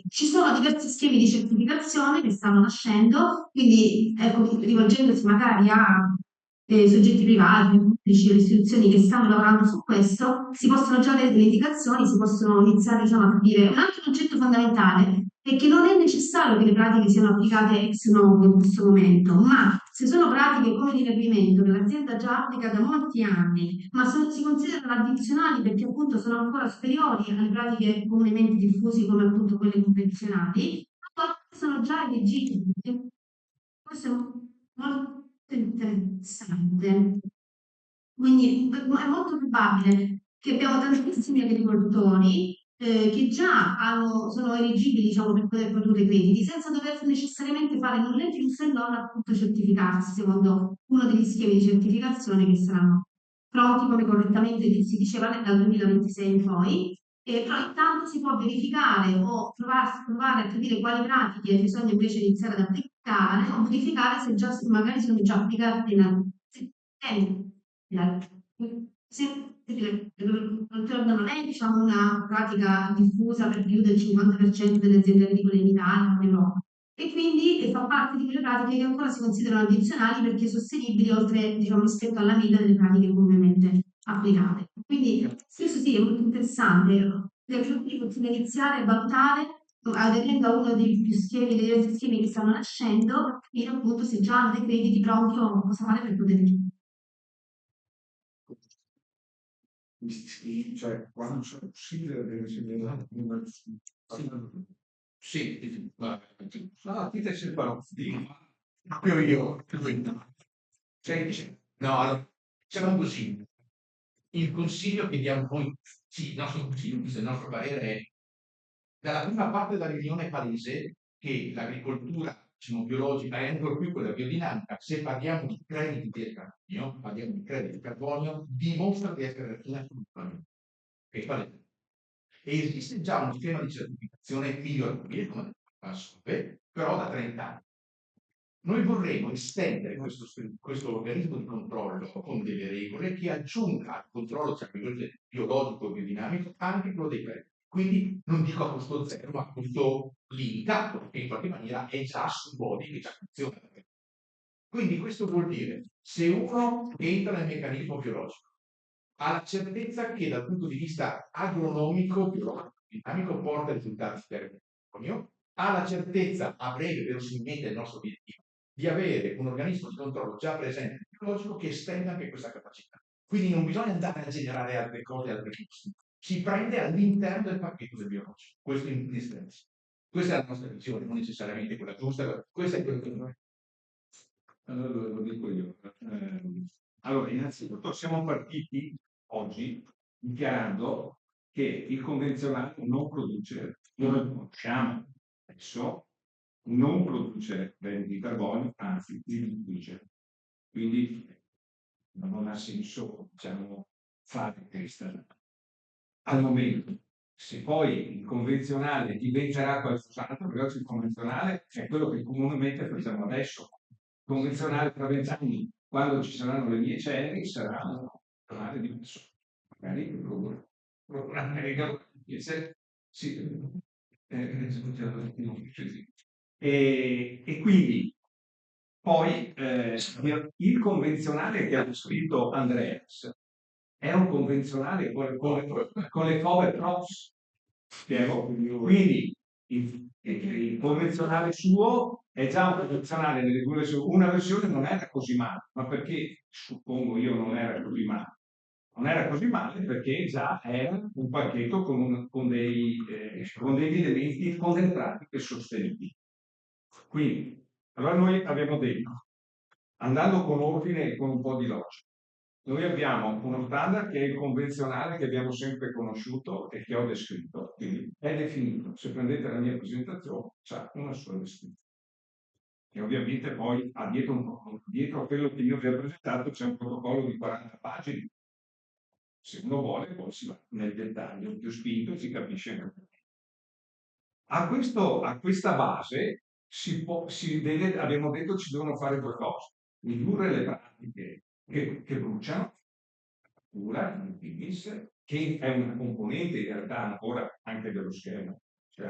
ci sono diversi schemi di certificazione che stanno nascendo, quindi ecco, rivolgendosi magari a soggetti privati, pubblici, istituzioni che stanno lavorando su questo, si possono già avere delle indicazioni, si possono iniziare diciamo, a capire. Un altro concetto fondamentale è che non è necessario che le pratiche siano applicate ex novo in questo momento, ma se sono pratiche come l'inervimento che l'azienda già applica da molti anni, ma si considerano addizionali perché appunto sono ancora superiori alle pratiche comunemente diffuse come appunto quelle convenzionali, sono già eleggibili. Questo è molto interessante. Quindi è molto probabile che abbiamo tantissimi agricoltori che già sono eleggibili diciamo, per poter produrre crediti senza dover necessariamente fare nulla in più se non appunto certificarsi secondo uno degli schemi di certificazione che saranno pronti come correttamente si diceva dal 2026 in poi. Però intanto si può verificare o provare a capire quali pratiche bisogna invece iniziare ad applicare o verificare se già, magari sono già applicate l'agricoltura non è diciamo, una pratica diffusa per più del 50% delle aziende agricole in Italia o in Europa e quindi fa parte di quelle pratiche che ancora si considerano addizionali perché sostenibili oltre diciamo, rispetto alla media delle pratiche comunemente applicate. Quindi questo sì è molto interessante. Le agricoltori possono iniziare a valutare aderendo a uno dei dei diversi schemi che stanno nascendo, capire appunto se già hanno dei crediti pronti o cosa fare per poterli. Cioè, quando sono possibile deve essere Sì, no, ti te si fa proprio io. Senti, no, allora, diciamo così. il consiglio che diamo noi, sì, il nostro consiglio, il nostro parere è, dalla prima parte della riunione palese, che l'agricoltura, diciamo, biologica e ancora più quella biodinamica, se parliamo di crediti di carbonio, dimostra di essere una soluzione. Che palese. E esiste già uno schema di certificazione migliorabile, come però da 30 anni. Noi vorremmo estendere questo organismo di controllo con delle regole che aggiunga al controllo biologico e biodinamico anche quello dei prezzi. Quindi non dico a costo zero, ma a costo limitato, che in qualche maniera è già su body che già funziona. Quindi questo vuol dire, se uno entra nel meccanismo biologico, ha la certezza che dal punto di vista agronomico, biologico, dinamico, porta risultati per il carbonio, ha la certezza, a breve, verosimilmente il nostro obiettivo, di avere un organismo di controllo già presente nel biologico che estenda anche questa capacità. Quindi non bisogna andare a generare altre cose, altre costi. Si prende all'interno del pacchetto del biologico. Questo è indispensabile. Questa è la nostra visione, non necessariamente quella giusta, questa è quello che noi. Allora lo dico io. Allora, innanzitutto siamo partiti oggi dichiarando che il convenzionale non produce, noi lo conosciamo adesso, non produce crediti di carbonio, anzi li riduce. Quindi non ha senso, diciamo, fare questa. Al momento, se poi il convenzionale diventerà qualcos'altro, perché oggi il convenzionale è quello che comunemente facciamo adesso. Il convenzionale tra 20 anni, quando ci saranno le mie ceneri, sarà un convenzionale diverso. Magari una regola sì. E quindi poi il convenzionale che ha descritto Andreas è un convenzionale con le cover crops. Spiego? Quindi il convenzionale suo è già un convenzionale nelle due versioni. Una versione non era così male, ma perché suppongo io non era così male? Non era così male perché già era un pacchetto con degli elementi concentrati e sostenibili. Quindi, allora noi abbiamo detto, andando con ordine e con un po' di logica, noi abbiamo uno standard che è il convenzionale che abbiamo sempre conosciuto e che ho descritto, quindi è definito. Se prendete la mia presentazione, c'è una sola descrizione. E ovviamente poi dietro a quello che io vi ho presentato c'è un protocollo di 40 pagine. Se uno vuole, poi si va nel dettaglio più spinto e si capisce meglio. A questa base abbiamo detto ci devono fare due cose: ridurre le pratiche che bruciano, il PIS, che è una componente in realtà ancora anche dello schema. Cioè,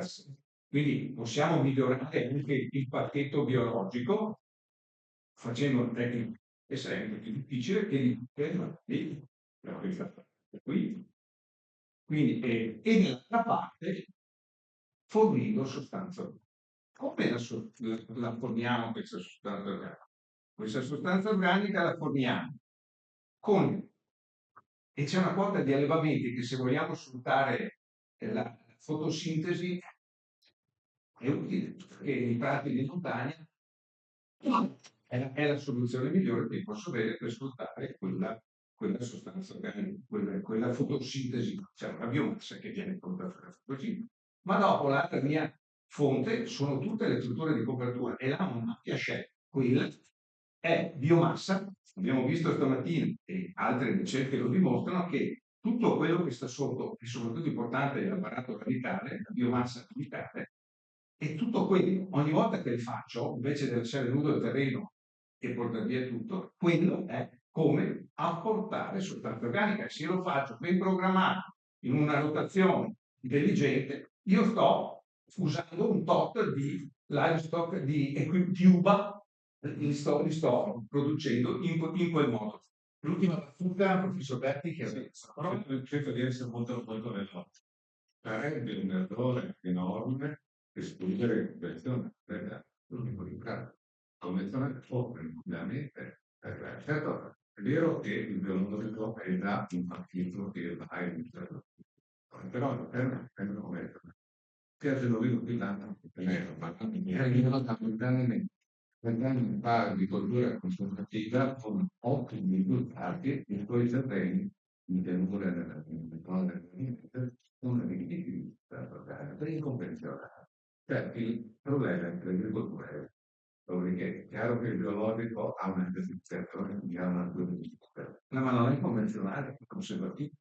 quindi possiamo migliorare anche il pacchetto biologico facendo una tecnica che sarebbe più difficile che questa parte qui. Quindi, e dall'altra parte fornendo sostanza organica. Come la forniamo questa sostanza organica? Questa sostanza organica la forniamo e c'è una quota di allevamenti che, se vogliamo sfruttare la fotosintesi, è utile, perché nei prati di montagna è la soluzione migliore che posso avere per sfruttare quella sostanza organica, quella fotosintesi, cioè una biomassa che viene prodotta dalla fotosintesi. Ma dopo la mia fonte sono tutte le strutture di copertura e là ho un'ampia scelta. Quella è biomassa. Abbiamo visto stamattina, e altre ricerche lo dimostrano, che tutto quello che sta sotto, e soprattutto importante, è l'apparato radicale, la biomassa radicale, e tutto quello, ogni volta che faccio, invece di lasciare nudo il terreno e portare via tutto, quello è come apportare sostanza organica. Se io lo faccio ben programmato, in una rotazione intelligente, io sto usando un tot di livestock, di equituba, li sto producendo in quel modo. L'ultima battuta, professor Berti, che cerco di essere molto veloce. Sarebbe un errore enorme escludere il convenzionale dall'unico convenzionale ovviamente. Certo, è vero che il biologico è da un partito che va in però all'interno del convenzionale piace lo dico più tanto ma di cultura consultativa con ottimi risultati in quei terreni in pianura nelle zone una di per il convenzionale. Cioè, il problema è che l'agricoltura è perché è chiaro che il biologico ha una classificazione, ha una classificazione, ma non è convenzionale, è conservativo.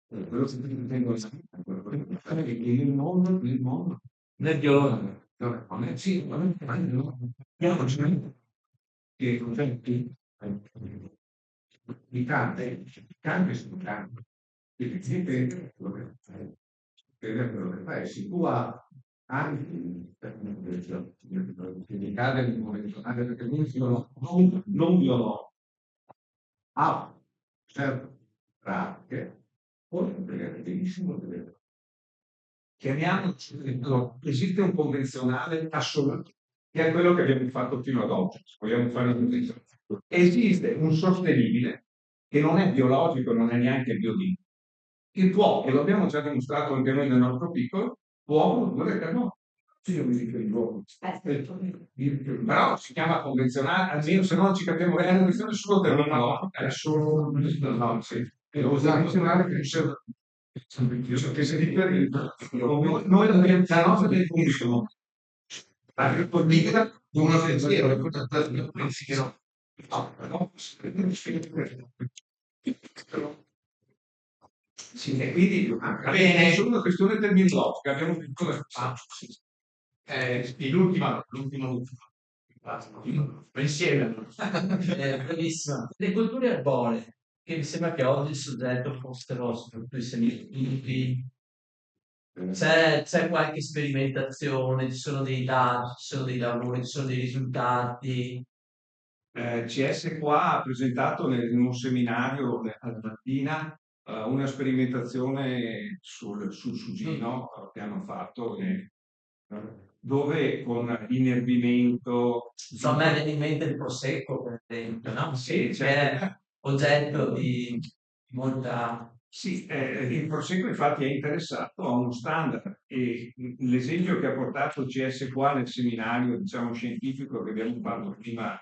Quello che ti tengo il mondo non è biologico, non è sì, non è che concetti i campi sono campi. Dipende quello che fai. Se tu anche in Italia di convenzionale perché non biologico ha certe pratiche, può spiegare benissimo delle chiamiamo, esiste un convenzionale assoluto, che è quello che abbiamo fatto fino ad oggi. Vogliamo fare una convenzione. Esiste un sostenibile che non è biologico, non è neanche biodinamico, che può, e lo abbiamo già dimostrato anche noi nel nostro piccolo, può produrre carbone. Sì, io mi dico il luogo. Però si chiama convenzionale, almeno se non ci capiamo bene, è una questione solo terminologica, è solo no, sì. Lo convenzionale che noi dobbiamo la nostra definizione l'agricoltura di uno pensiero e pensiero sì, e quindi bene, è solo una questione terminologica abbiamo piccole l'ultimo insieme bellissima. Le culture erbole, che mi sembra che oggi il soggetto fossero soprattutto i semilunti. C'è qualche sperimentazione, ci sono dei dati, ci sono dei lavori, ci sono dei risultati. CS qua ha presentato in un seminario alla mattina una sperimentazione sul sugino che hanno fatto dove con inerbimento A me viene in mente il prosecco, per esempio, no? Sì, Che è oggetto di molta... Sì, il prosecco infatti è interessato a uno standard e l'esempio che ha portato il CS qua nel seminario, diciamo, scientifico che abbiamo fatto prima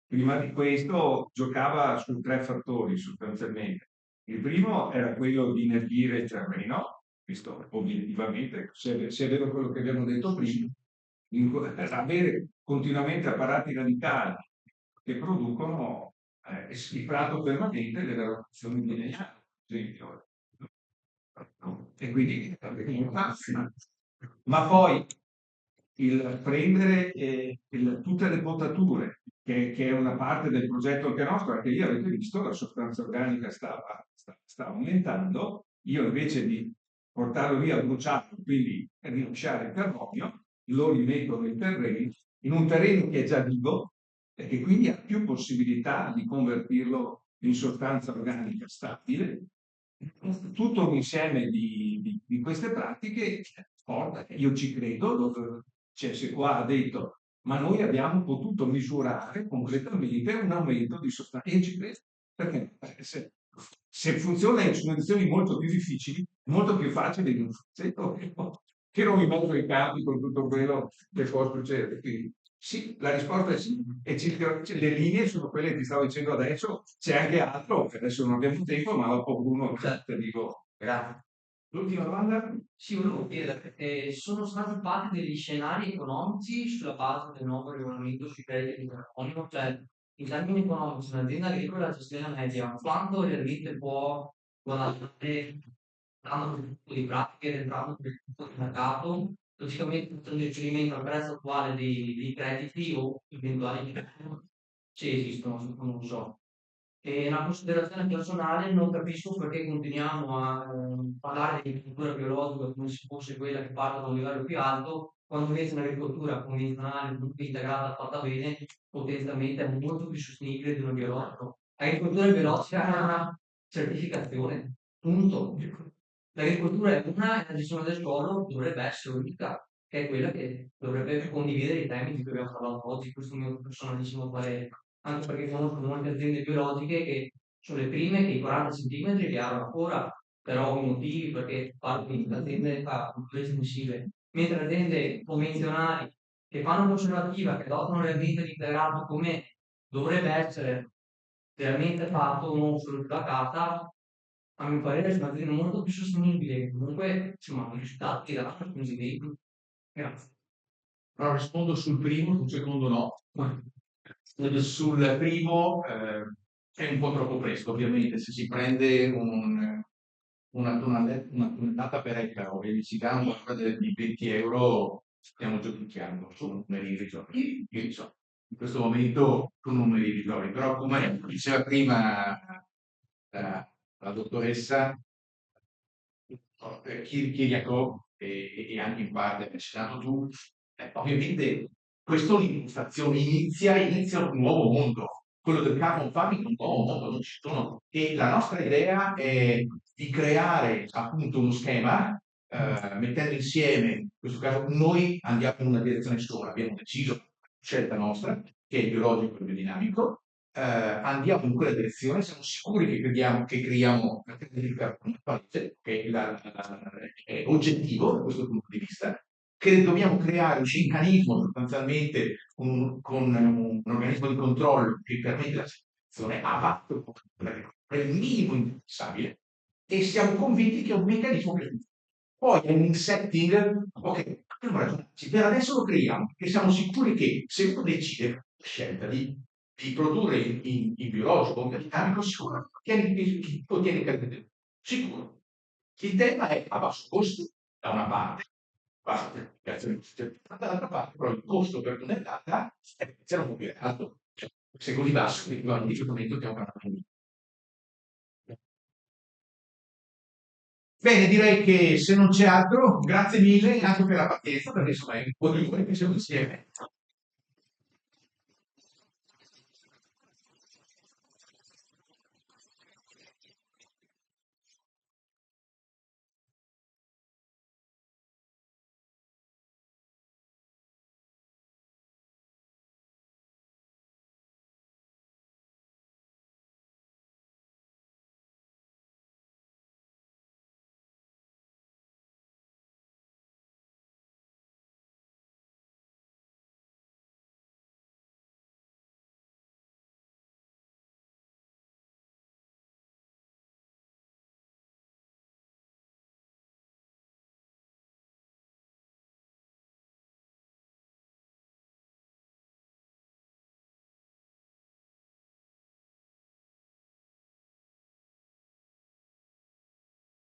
di questo, giocava su 3 fattori sostanzialmente. Il primo era quello di inerbire il terreno, questo obiettivamente, se è vero quello che abbiamo detto prima, avere continuamente apparati radicali che producono il prato permanente delle rotazioni lineari, per esempio. E quindi ma poi il prendere tutte le potature, che è una parte del progetto anche nostro, anche lì avete visto la sostanza organica sta aumentando, io invece di portarlo via bruciato, quindi rilasciare il carbonio, lo rimetto nei terreni, in un terreno che è già vivo e che quindi ha più possibilità di convertirlo in sostanza organica stabile. Tutto un insieme di queste pratiche porta, io ci credo, se qua ha detto, ma noi abbiamo potuto misurare concretamente un aumento di sostanza, e io ci credo, perché se funziona in condizioni molto più difficili, è molto più facile di un che non mi metto in campi con tutto quello che può succedere. Quindi, sì, la risposta è sì, e le linee sono quelle che ti stavo dicendo adesso, c'è anche altro, che adesso non abbiamo tempo, ma dopo Bruno te dico. Grazie. L'ultima domanda? Sì, volevo chiedere, sono stati fatti degli scenari economici sulla base del nuovo regolamento sui crediti di carbonio, cioè in termini economici un'azienda agricola gestione media, quanto realmente può guadagnare dando quel tipo di pratiche, entrando quel tipo di mercato, logicamente facendo riferimento al prezzo attuale dei crediti o eventuali se esistono, non lo so. E una considerazione personale, non capisco perché continuiamo a parlare di agricoltura biologica come se fosse quella che parte da un livello più alto, quando invece un'agricoltura convenzionale, integrata, fatta bene, potenzialmente è molto più sostenibile di una biologica. L'agricoltura biologica è una certificazione, punto. L'agricoltura è una e la gestione del suolo dovrebbe essere unica, che è quella che dovrebbe condividere i temi di cui abbiamo parlato oggi, questo è il mio personalissimo parere. Anche perché conosco molte aziende biologiche che sono le prime che i 40 centimetri li hanno ancora per ovvi motivi, perché parlo di aziende a culture estensive, mentre aziende convenzionali che fanno conservativa, che adottano realmente l'integrato come dovrebbe essere realmente fatto, non solo sulla carta, a mio parere è un'azienda molto più sostenibile, comunque insomma i risultati daranno positivi. Grazie. Però rispondo sul primo, sul secondo no. Sul primo è un po' troppo presto, ovviamente. Se si prende una tonnellata per ettaro e si dà qualcosa di 20 euro, stiamo giudicando, sono numeri irrisori. In questo momento sono numeri irrisori, però come diceva prima la dottoressa Kyriakou e anche in parte hai citato tu, ovviamente questa l'impostazione inizia un nuovo mondo. Quello del carbon farming è un nuovo mondo, non ci sono. E la nostra idea è di creare appunto uno schema, mettendo insieme, in questo caso noi andiamo in una direzione sola, abbiamo deciso, scelta nostra, che è il biologico e il biodinamico, andiamo in quella direzione, siamo sicuri che creiamo una credibile che è oggettivo da questo punto di vista, che dobbiamo creare un meccanismo sostanzialmente con un organismo di controllo che permette la certificazione a basso costo, per il minimo indispensabile, e siamo convinti che è un meccanismo che funziona. Poi è un setting, ok, dobbiamo ragionarci, per adesso lo creiamo, perché siamo sicuri che se uno decide la scelta di produrre in biologico o in biodinamico, sicuro ottieni credito. Sicuro. Il tema è a basso costo, da una parte, dall'altra parte, però il costo per tonnellata sarà un po' più alto. Cioè, se così basso, quindi in questo momento stiamo parlando. Bene, direi che se non c'è altro, grazie mille anche per la pazienza, perché insomma è un po' di ore che siamo insieme.